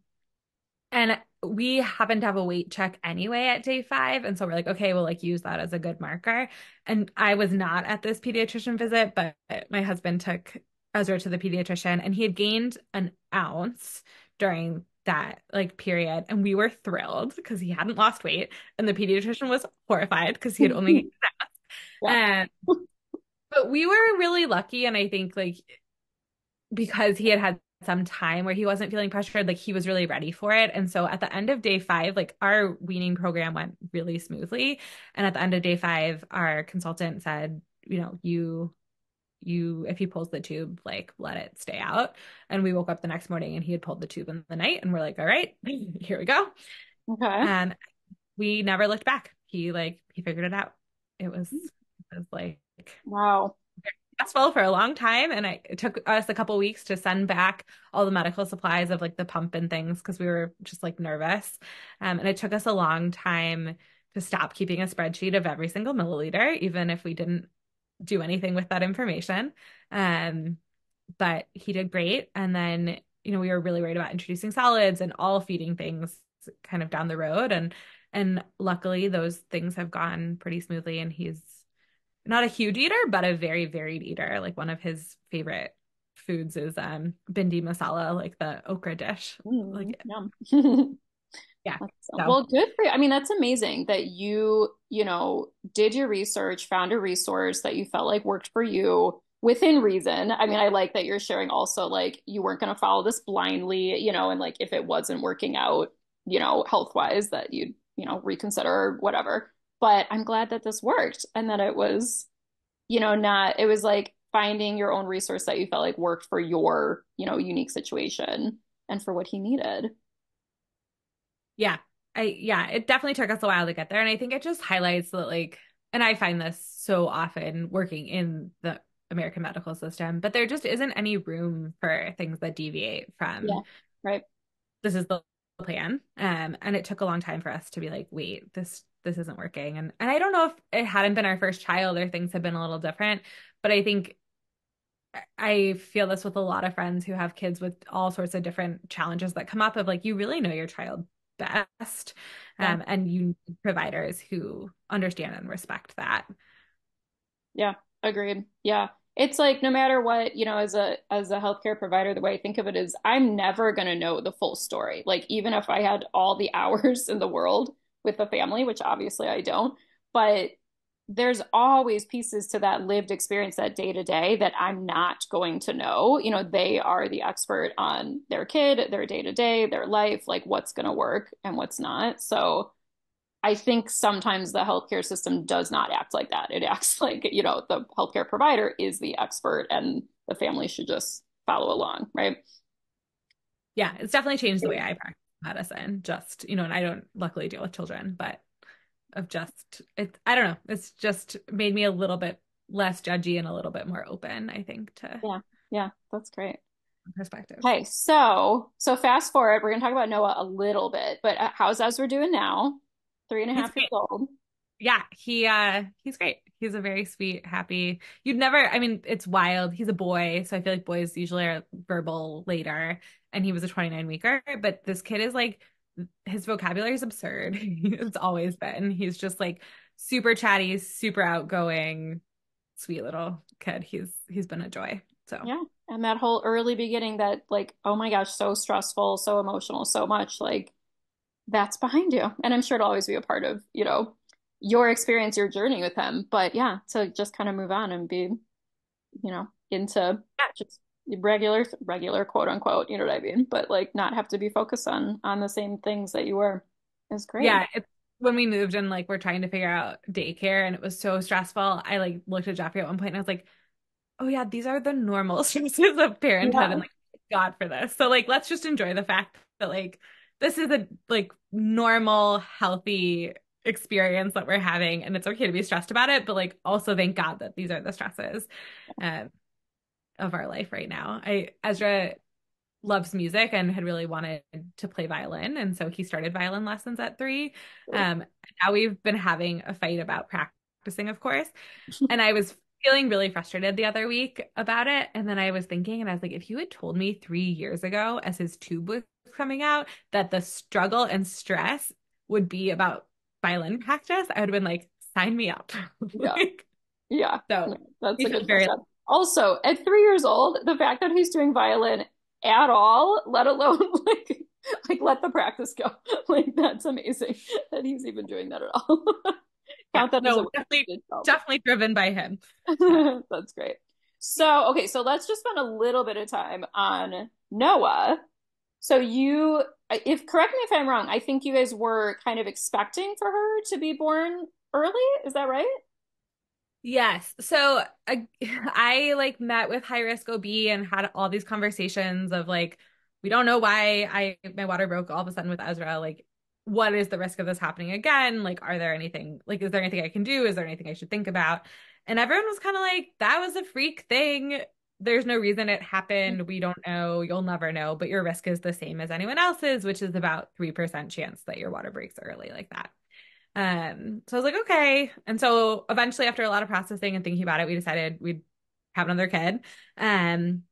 and we happen to have a weight check anyway at day 5. And so we're like, okay, we'll like use that as a good marker. And I was not at this pediatrician visit, but my husband took Ezra to the pediatrician and he had gained an ounce during that like period. And we were thrilled because he hadn't lost weight. And the pediatrician was horrified because he had only, Yeah. um, but we were really lucky. And I think like because he had had some time where he wasn't feeling pressured, like he was really ready for it. And so at the end of day 5, like our weaning program went really smoothly. And at the end of day 5, our consultant said, if he pulls the tube, like let it stay out. And we woke up the next morning and he had pulled the tube in the night and we're like, all right, here we go. Okay. And we never looked back. He figured it out. It was like Wow. successful for a long time. And it took us a couple weeks to send back all the medical supplies of like the pump and things because we were just like nervous. And it took us a long time to stop keeping a spreadsheet of every single milliliter, even if we didn't do anything with that information. Um, but he did great. And then, we were really worried about introducing solids and all feeding things kind of down the road. And luckily those things have gone pretty smoothly and he's not a huge eater, but a very varied eater. Like one of his favorite foods is bindi masala, like the okra dish. Mm, Like yum. yeah. Awesome. So Well, good for you. I mean, that's amazing that you did your research, found a resource that you felt like worked for you within reason. I mean, I like that you're sharing also like you weren't going to follow this blindly, and like if it wasn't working out, health-wise, that you'd, reconsider or whatever. But I'm glad that this worked and that it was, not, it was like finding your own resource that you felt like worked for your, unique situation and for what he needed. yeah. It definitely took us a while to get there. And I think it just highlights that like, and I find this so often working in the American medical system, but there just isn't any room for things that deviate Yeah. from Right. this is the plan. And it took a long time for us to be like, wait, this isn't working. And I don't know if it hadn't been our first child or things had been a little different, but I think I feel this with a lot of friends who have kids with all sorts of different challenges that come up of like, you really know your child best. Yeah. And you need providers who understand and respect that. Yeah, agreed. Yeah. It's like no matter what, as a healthcare provider, the way I think of it is I'm never going to know the full story. Like even if I had all the hours in the world with the family, which obviously I don't, but there's always pieces to that lived experience, that day to day that I'm not going to know. They are the expert on their kid, their day to day, their life, like what's going to work and what's not. So I think sometimes the healthcare system does not act like that. It acts like, the healthcare provider is the expert and the family should just follow along, right? Yeah, it's definitely changed the way I practice medicine. Just, and I don't luckily deal with children, but of just I don't know, it's just made me a little bit less judgy and a little bit more open, I think, to Yeah. Yeah, that's great. perspectives. Okay, so fast forward, we're gonna talk about Noah a little bit, but how's Ezra doing now? Three and a He's half years great. old. Yeah, he's great. He's a very sweet, happy. You'd never, I mean, it's wild. He's a boy, so I feel like boys usually are verbal later, and he was a 29 weeker, but this kid is like his vocabulary is absurd. It's always been. He's just like super chatty, super outgoing, sweet little kid. He's been a joy. So, Yeah. And that whole early beginning that like, oh my gosh, so stressful, so emotional, so much, like that's behind you. And I'm sure it'll always be a part of, your experience, your journey with him. But yeah, to just kind of move on and be, into just regular quote unquote, you know what I mean? But like not have to be focused on the same things that you were is great. yeah, it's when we moved and like we're trying to figure out daycare and it was so stressful. I like looked at Jeffrey at one point and I was like, oh yeah, these are the normal stresses of parenthood and Yeah. like God for this. So like let's just enjoy the fact that like this is a like normal, healthy experience that we're having and it's okay to be stressed about it, but like also thank God that these are the stresses um, of our life right now. I Ezra loves music and had really wanted to play violin. And so he started violin lessons at 3. Now we've been having a fight about practicing, of course. And I was feeling really frustrated the other week about it. And then I was thinking, and I was like, if you had told me 3 years ago, as his tube was coming out, that the struggle and stress would be about violin practice, I would have been like, sign me up. Yeah. Like, Yeah. so No, that's he a feels good very, question. Also, at 3 years old, the fact that he's doing violin at all, let alone like let the practice go. Like that's amazing that he's even doing that at all. yeah, Count that as a no, win definitely, in itself. definitely driven by him. That's great. So, okay, so let's just spend a little bit of time on Noah. So if correct me if I'm wrong, I think you guys were kind of expecting for her to be born early. Is that right? Yes. So I like met with high risk OB and had all these conversations of like, we don't know why my water broke all of a sudden with Ezra. Like, what is the risk of this happening again? Like, are there anything like is there anything I can do? Is there anything I should think about? And everyone was kind of like, that was a freak thing. There's no reason it happened. We don't know. You'll never know, but your risk is the same as anyone else's, which is about 3% chance that your water breaks early like that. So I was like, okay. And so eventually, after a lot of processing and thinking about it, we decided we'd have another kid. Um,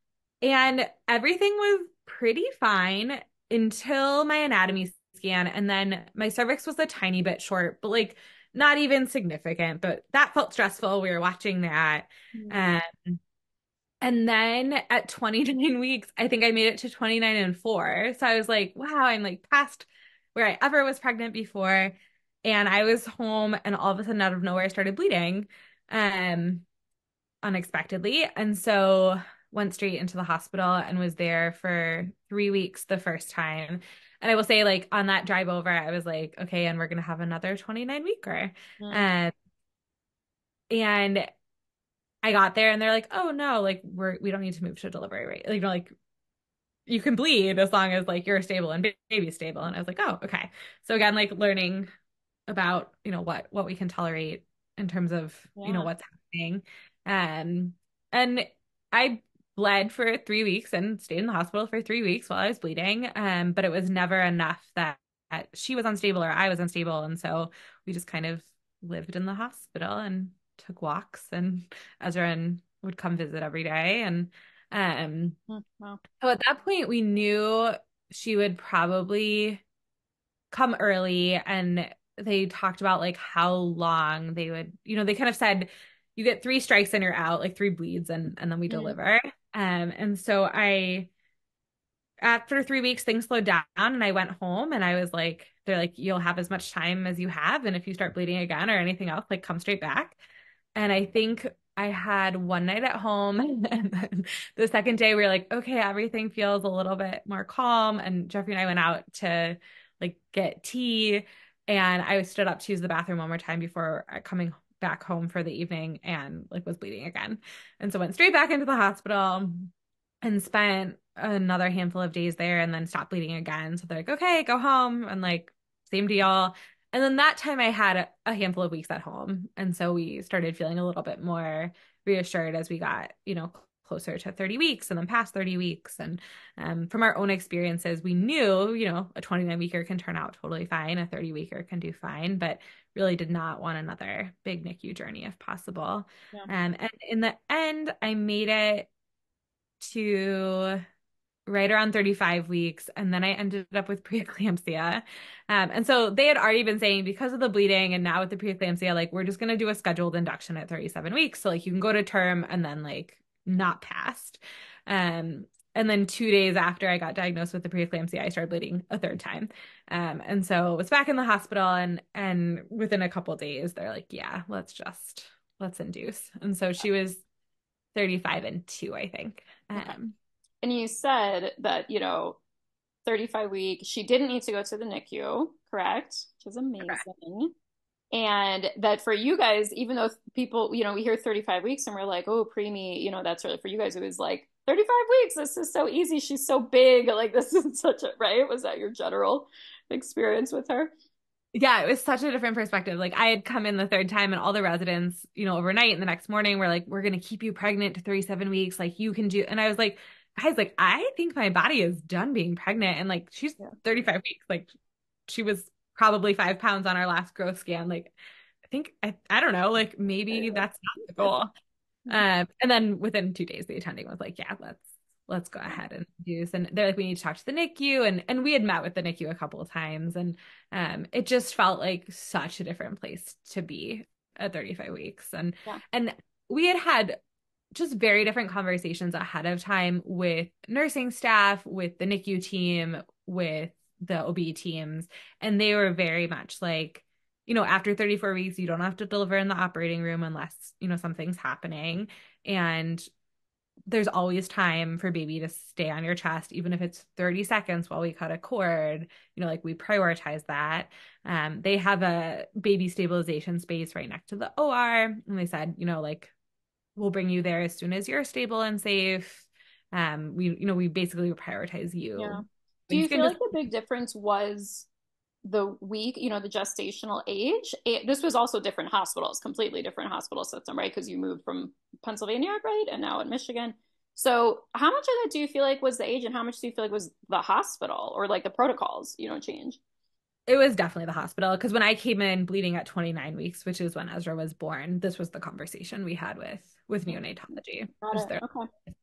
and everything was pretty fine until my anatomy scan. And then my cervix was a tiny bit short, but like not even significant, but that felt stressful. We were watching that. Mm. Um, and then at 29 weeks, I think I made it to 29 and 4. So I was like, wow, I'm like past where I ever was pregnant before. And I was home and all of a sudden out of nowhere I started bleeding um unexpectedly. And so went straight into the hospital and was there for 3 weeks the first time. And I will say, like on that drive over, I was like, okay, and we're gonna have another 29 weeker. Mm. Um, and I got there and they're like, oh no, like we don't need to move to delivery, right? Like, like you can bleed as long as like you're stable and baby's stable. And I was like, oh, okay. So again, like learning about, what we can tolerate in terms of, Yeah. what's happening. Um, and I bled for 3 weeks and stayed in the hospital for 3 weeks while I was bleeding. But it was never enough that she was unstable or I was unstable. And so we just kind of lived in the hospital and took walks, and Ezra would come visit every day. And Wow. so at that point we knew she would probably come early, and they talked about like how long they would, they kind of said you get 3 strikes and you're out, like 3 bleeds, and then we Mm, deliver. And so after 3 weeks, things slowed down and I went home and I was like, they're like, you'll have as much time as you have. And if you start bleeding again or anything else, like come straight back. And I think I had one night at home. And then the second day, we were like, okay, everything feels a little bit more calm. And Jeffrey and I went out to like get tea. And I stood up to use the bathroom one more time before coming back home for the evening, and like was bleeding again. And so went straight back into the hospital and spent another handful of days there and then stopped bleeding again. So they're like, okay, go home. And like, same deal. And then that time I had a handful of weeks at home. And so we started feeling a little bit more reassured as we got, closer to 30 weeks and then past 30 weeks. And from our own experiences, we knew, a 29-weeker can turn out totally fine. A 30-weeker can do fine, but really did not want another big NICU journey if possible. yeah. And in the end, I made it to right around 35 weeks. And then I ended up with preeclampsia. And so they had already been saying because of the bleeding and now with the preeclampsia, like we're just going to do a scheduled induction at 37 weeks. So like you can go to term and then like not past. And then 2 days after I got diagnosed with the preeclampsia, I started bleeding a third time. And so I was back in the hospital, and within a couple days, they're like, yeah, let's induce. And so she was 35 and 2, I think. Okay. And you said that, 35 week, she didn't need to go to the NICU, correct? Which is Correct. amazing. And that for you guys, even though people, we hear 35 weeks and we're like, oh, preemie, that's really for you guys. It was like 35 weeks. This is so easy. She's so big. Like, this is such a, right? Was that your general experience with her? Yeah, it was such a different perspective. Like I had come in the third time and all the residents, overnight and the next morning were like, we're going to keep you pregnant to 37 weeks. Like you can do. And I was like, guys, like I think my body is done being pregnant. And like she's Yeah. 35 weeks. Like she was probably 5 pounds on our last growth scan. Like I think I don't know, like maybe that's not the goal. And then within 2 days, the attending was like, yeah, let's go ahead and use. And they're like, we need to talk to the NICU. And we had met with the NICU a couple of times, and it just felt like such a different place to be at 35 weeks. Yeah. And we had just very different conversations ahead of time with nursing staff, with the NICU team, with the OB teams. And they were very much like, after 34 weeks, you don't have to deliver in the operating room unless, something's happening. And there's always time for baby to stay on your chest, even if it's 30 seconds while we cut a cord, like we prioritize that. They have a baby stabilization space right next to the OR. And they said, like, we'll bring you there as soon as you're stable and safe. We basically prioritize Yeah. you. Do You you can feel just like the big difference was the week, the gestational age? This was also different hospitals, completely different hospital system, right? Because you moved from Pennsylvania, right? And now in Michigan. So how much of that do you feel like was the age and how much do you feel like was the hospital or like the protocols, change? It was definitely the hospital because when I came in bleeding at 29 weeks, which is when Ezra was born, this was the conversation we had with neonatology. Got Just it.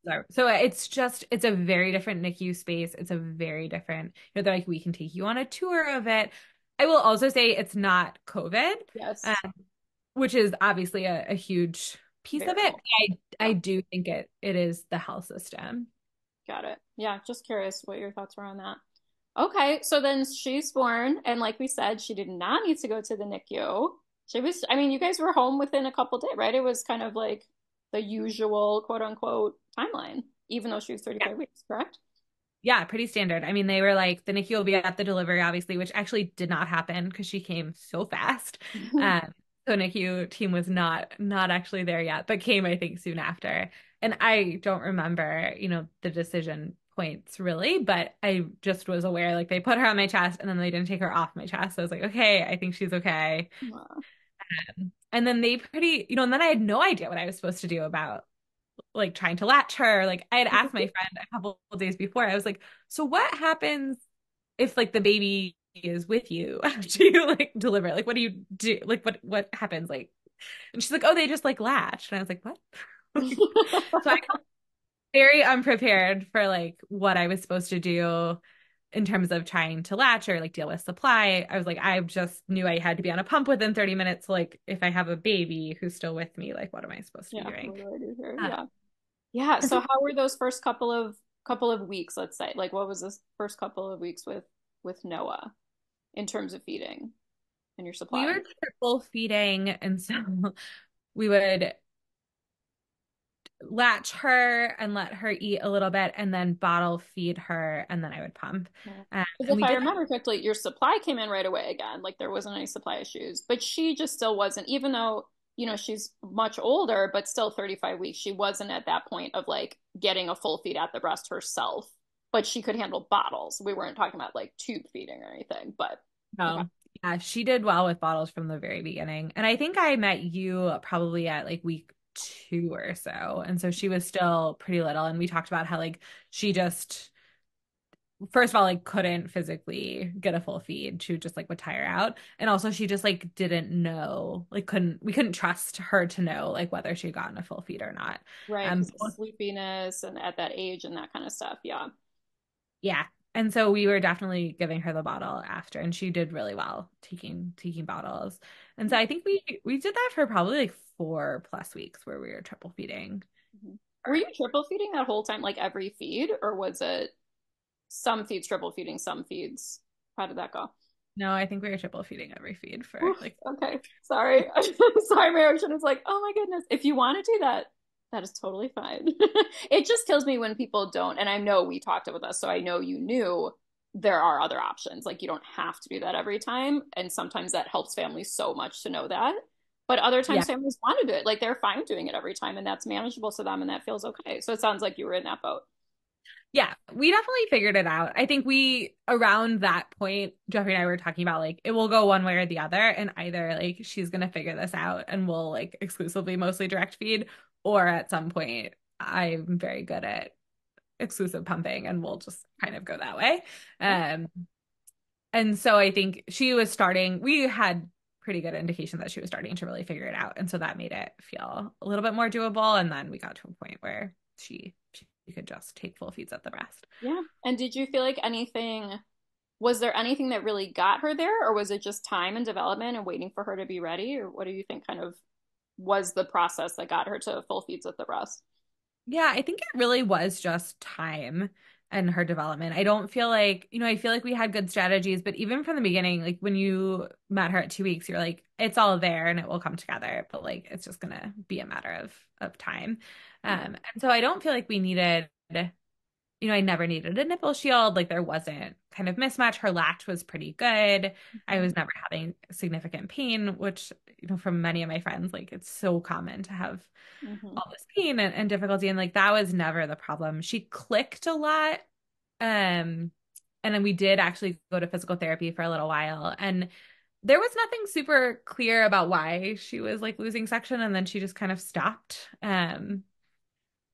there. Okay. So it's a very different NICU space. It's a very different, they're like, we can take you on a tour of it. I will also say it's not COVID, Yes. which is obviously a huge piece of it. Variable. I Yeah. do think it is the health system. Got it. Yeah. Just curious what your thoughts were on that. Okay, so then she's born, and like we said, she did not need to go to the NICU. She was, I mean, you guys were home within a couple days, right? It was kind of like the usual quote unquote timeline, even though she was 35 weeks, correct? Yeah, pretty standard. I mean, they were like, the NICU will be at the delivery, obviously, which actually did not happen because she came so fast. So NICU team was not actually there yet, but came, I think, soon after. And I don't remember, the decision points really, but I just was aware, like they put her on my chest and then they didn't take her off my chest. So I was like, okay, I think she's okay. Wow. And then they and then I had no idea what I was supposed to do about like trying to latch her. Like I had asked my friend a couple of days before, I was like, so what happens if like the baby is with you after you like deliver? Like what do you do? Like what happens? Like and she's like, oh, they just like latch. And I was like, what? So I got very unprepared for like what I was supposed to do in terms of trying to latch or like deal with supply. I was like, I just knew I had to be on a pump within 30 minutes. Like, if I have a baby who's still with me, like, what am I supposed to be Yeah, doing? what do I do here? Uh, Yeah. Yeah. and So so how were those first couple of weeks, let's say? Like what was this first couple of weeks with Noah in terms of feeding and your we supply? were triple feeding. And so we would latch her and let her eat a little bit and then bottle feed her. And then I would pump. Because And if we I did that. remember correctly, your supply came in right away again. Like there wasn't any supply issues, but she just still wasn't, even though, she's much older, but still 35 weeks. She wasn't at that point of like getting a full feed at the breast herself, but she could handle bottles. We weren't talking about like tube feeding or anything, but okay. Yeah, she did well with bottles from the very beginning. And I think I met you probably at like week 2 or so. And so she was still pretty little. And we talked about how like she just, first of all, like couldn't physically get a full feed. She would just like would tire out. And also she just like didn't know, like we couldn't trust her to know like whether she'd gotten a full feed or not. Right. Because of Both sleepiness and at that age and that kind of stuff. Yeah. Yeah. And so we were definitely giving her the bottle after, and she did really well taking bottles. And so I think we did that for probably like 4+ weeks where we were triple feeding Mhm. Were her. you triple feeding that whole time, like every feed, or was it some feeds triple feeding, some feeds? How did that go? No, I think we were triple feeding every feed for Oof, like okay. Sorry. Sorry, my reaction is like, oh my goodness. If you want to do that, that is totally fine. It just kills me when people don't. And I know we talked about this, so I know you knew there are other options. Like you don't have to do that every time. And sometimes that helps families so much to know that. But other yeah. times families want to do it. Like they're fine doing it every time and that's manageable to them and that feels okay. So it sounds like you were in that boat. Yeah, we definitely figured it out. I think we around that point, Jeffrey and I were talking about like it will go one way or the other, and either like she's gonna figure this out and we'll like exclusively mostly direct feed, or at some point I'm very good at exclusive pumping and we'll just kind of go that way. Yeah. Um, and so I think she was starting, we had pretty good indication that she was starting to really figure it out. And so that made it feel a little bit more doable. And then we got to a point where she could just take full feeds at the breast. Yeah. And did you feel like was there anything that really got her there, or was it just time and development and waiting for her to be ready? Or what do you think kind of was the process that got her to full feeds at the breast? Yeah, I think it really was just time and her development. I don't feel like, I feel like we had good strategies, but even from the beginning, like when you met her at 2 weeks, you're like, it's all there and it will come together, but like it's just gonna be a matter of time. Yeah. And so I don't feel like we needed, I never needed a nipple shield. Like there wasn't kind of mismatch. Her latch was pretty good. I Mhm. was never having significant pain, which, from many of my friends, like it's so common to have Mhm. all this pain and difficulty. And like that was never the problem. She clicked a lot. And then we did actually go to physical therapy for a little while. And there was nothing super clear about why she was like losing section. And then she just kind of stopped.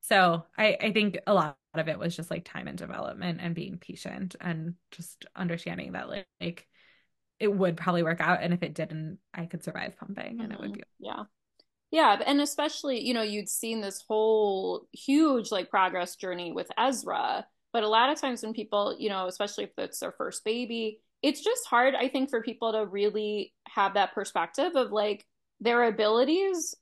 So I think a lot of it was just like time and development and being patient and just understanding that like it would probably work out. And if it didn't, I could survive pumping and it would Mhm. be. Yeah. Yeah, and especially, you'd seen this whole huge like progress journey with Ezra, but a lot of times when people, especially if it's their first baby, it's just hard, I think, for people to really have that perspective of like their abilities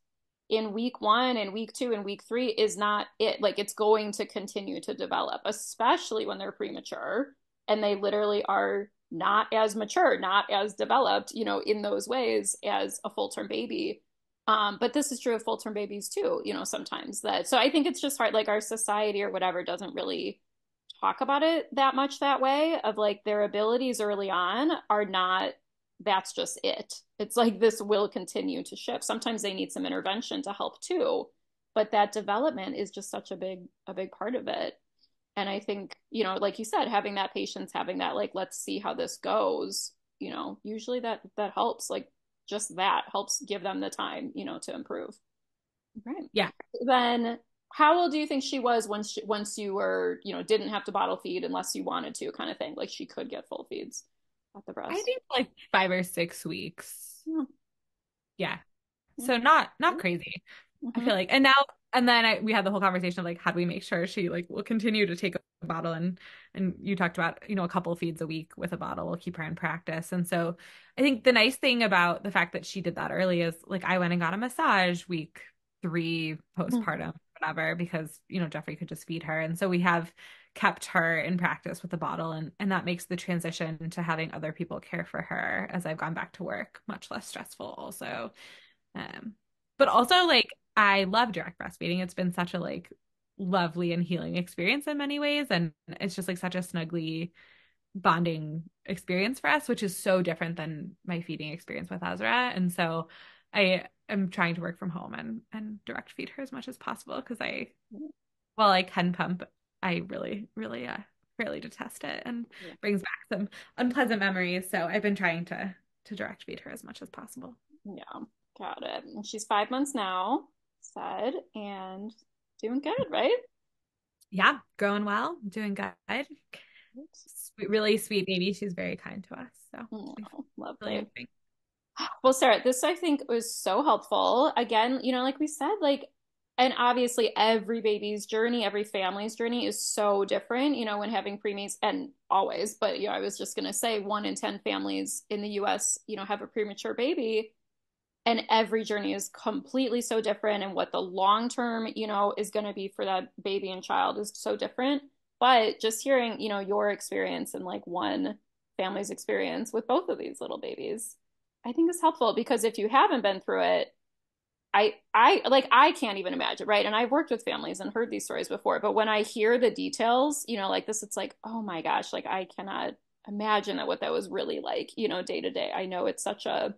in week 1 and week 2 and week 3 is not it. Like it's going to continue to develop, especially when they're premature and they literally are not as mature, not as developed, in those ways as a full-term baby. But this is true of full-term babies too, sometimes that. So I think it's just hard, like our society or whatever doesn't really talk about it that much that way of like their abilities early on are not, that's just it. It's like this will continue to shift. Sometimes they need some intervention to help too, but that development is just such a big part of it. And I think, like you said, having that patience, having that like, let's see how this goes, usually that helps. Like just that helps give them the time, to improve. Right. Yeah. Then How old do you think she was when once you were, didn't have to bottle feed unless you wanted to, kind of thing? Like she could get full feeds at the I breast. think like 5 or 6 weeks. Yeah. Yeah. Yeah. So not crazy. I Mm-hmm. feel like, and now and then we had the whole conversation of like how do we make sure she like will continue to take a bottle, and you talked about, a couple feeds a week with a bottle will keep her in practice. And so I think the nice thing about the fact that she did that early is like I went and got a massage week 3 postpartum, whatever, because Jeffrey could just feed her. And so we have kept her in practice with the bottle, and that makes the transition to having other people care for her as I've gone back to work much less stressful also. um, but also like I love direct breastfeeding. It's been such a like lovely and healing experience in many ways. And it's just like such a snuggly bonding experience for us, which is so different than my feeding experience with Ezra. And so I am trying to work from home and direct feed her as much as possible because while I can pump, I really, really fairly detest it and Yeah. brings back some unpleasant memories. So I've been trying to direct feed her as much as possible. Yeah. Got it. And she's 5 months now, said, and doing good, right? Yeah, growing well, doing good. Sweet, really sweet baby. She's very kind to us. So Oh, we feel really lovely. amazing. Well, Sarah, this I think was so helpful. Again, like we said, and obviously every baby's journey, every family's journey is so different, when having preemies and always, but I was just gonna say 1 in 10 families in the US, have a premature baby, and every journey is completely so different, and what the long term, is gonna be for that baby and child is so different. But just hearing, your experience and like one family's experience with both of these little babies, I think is helpful because if you haven't been through it, I can't even imagine, right? And I've worked with families and heard these stories before, but when I hear the details, like this, it's like, oh my gosh, like I cannot imagine that what that was really like, day to day. I know it's such a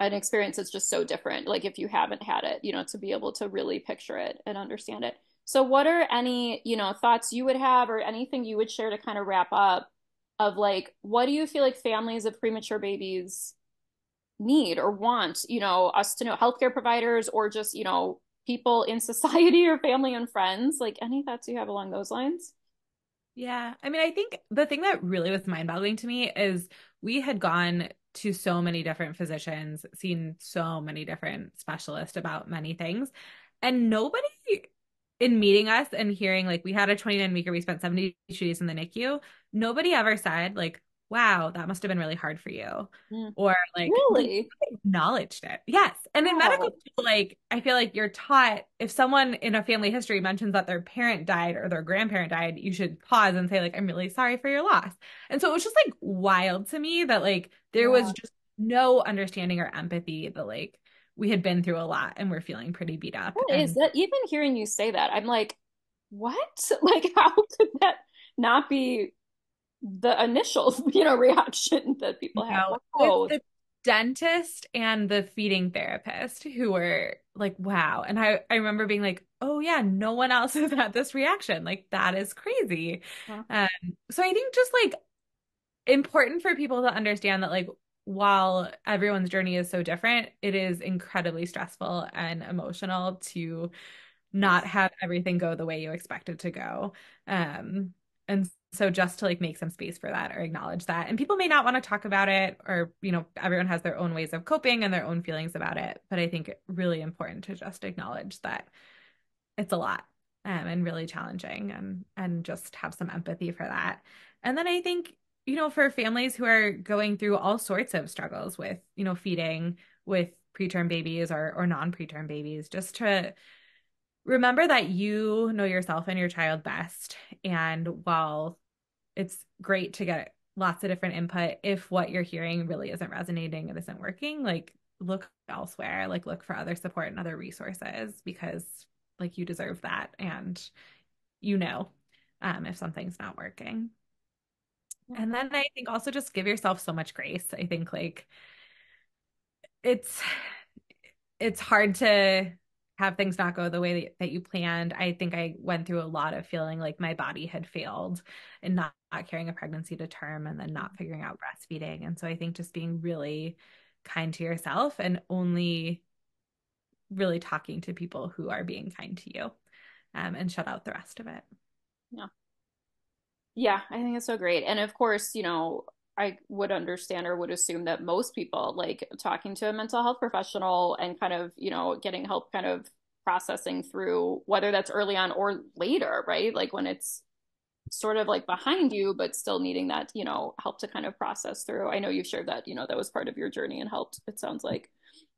an experience that's just so different. Like if you haven't had it, to be able to really picture it and understand it. So what are any, thoughts you would have or anything you would share to kind of wrap up of like what do you feel like families of premature babies need or want, us to know, healthcare providers or just, people in society or family and friends? Like any thoughts you have along those lines? Yeah. I mean, I think the thing that really was mind-boggling to me is we had gone to so many different physicians, seen so many different specialists about many things, and nobody in meeting us and hearing like we had a 29 weeker, we spent 72 days in the NICU, nobody ever said like, wow, that must have been really hard for you. Mm. Or like Really? acknowledged it. Yes. And in medical Wow. school, like I feel like you're taught if someone in a family history mentions that their parent died or their grandparent died, you should pause and say, like, I'm really sorry for your loss. And so it was just like wild to me that like there was Yeah. just no understanding or empathy that like we had been through a lot and we're feeling pretty beat up. What is And that? Even hearing you say that, I'm like, what? Like, how could that not be the initial, reaction that people have? it's Wow. the dentist and the feeding therapist who were like, wow. And I remember being like, oh yeah, no one else has had this reaction. Like that is crazy. Huh. Um, so I think just like important for people to understand that like while everyone's journey is so different, it is incredibly stressful and emotional to not Yes. have everything go the way you expect it to go. And so just to like make some space for that or acknowledge that. And people may not want to talk about it or, everyone has their own ways of coping and their own feelings about it. But I think really important to just acknowledge that it's a lot, and really challenging and just have some empathy for that. And then I think, for families who are going through all sorts of struggles with, feeding with preterm babies or non-preterm babies, just to remember that you know yourself and your child best. And while it's great to get lots of different input, if what you're hearing really isn't resonating and isn't working, like look elsewhere, like look for other support and other resources because like you deserve that and you know if something's not working. Yeah. And then I think also just give yourself so much grace. I think like it's it's hard to have things not go the way that you planned. I think I went through a lot of feeling like my body had failed and not carrying a pregnancy to term and then not figuring out breastfeeding. And so I think just being really kind to yourself and only really talking to people who are being kind to you, and shut out the rest of it. Yeah. Yeah, I think it's so great. And of course, I would understand or would assume that most people like talking to a mental health professional and kind of, getting help kind of processing through whether that's early on or later, right? Like when it's sort of like behind you, but still needing that, help to kind of process through. I know you've shared that, that was part of your journey and helped, it sounds like,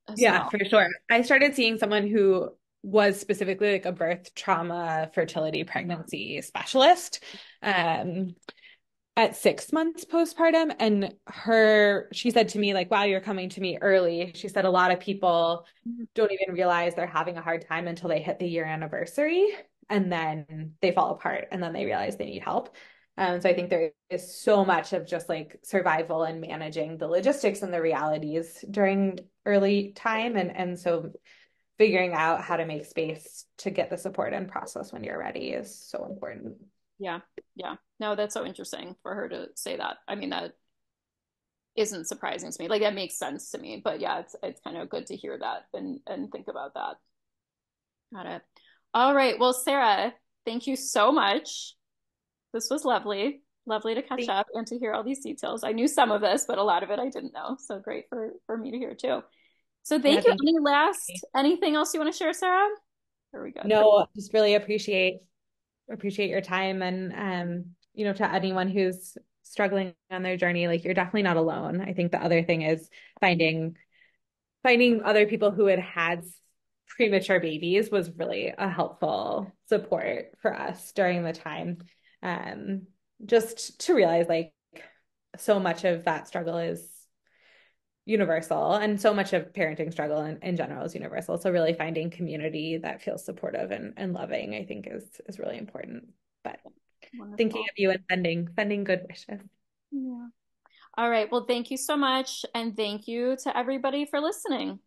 as Yeah, well. for sure. I started seeing someone who was specifically like a birth trauma fertility pregnancy specialist. Um, at 6 months postpartum, and she said to me like, wow, you're coming to me early. She said a lot of people don't even realize they're having a hard time until they hit the year anniversary, and then they fall apart, and then they realize they need help. So I think there is so much of just like survival and managing the logistics and the realities during early time, and so figuring out how to make space to get the support and process when you're ready is so important. Yeah. Yeah. No, that's so interesting for her to say that. I mean, that isn't surprising to me. Like that makes sense to me. But yeah, it's kind of good to hear that and think about that. Got it. All right. Well, Sarah, thank you so much. This was lovely. Lovely to catch up and to hear all these details. I knew some of this, but a lot of it I didn't know. So great for me to hear too. So Yeah, thank you. thank you. Anything else you want to share, Sarah? Are we good? No, just really appreciate your time, and to anyone who's struggling on their journey, like you're definitely not alone. I think the other thing is finding other people who had premature babies was really a helpful support for us during the time. Um, just to realize like so much of that struggle is universal, and so much of parenting struggle in general is universal. So really finding community that feels supportive and loving, I think is really important. But thinking Wonderful. of you and sending good wishes. Yeah. All right. Well, thank you so much. And thank you to everybody for listening.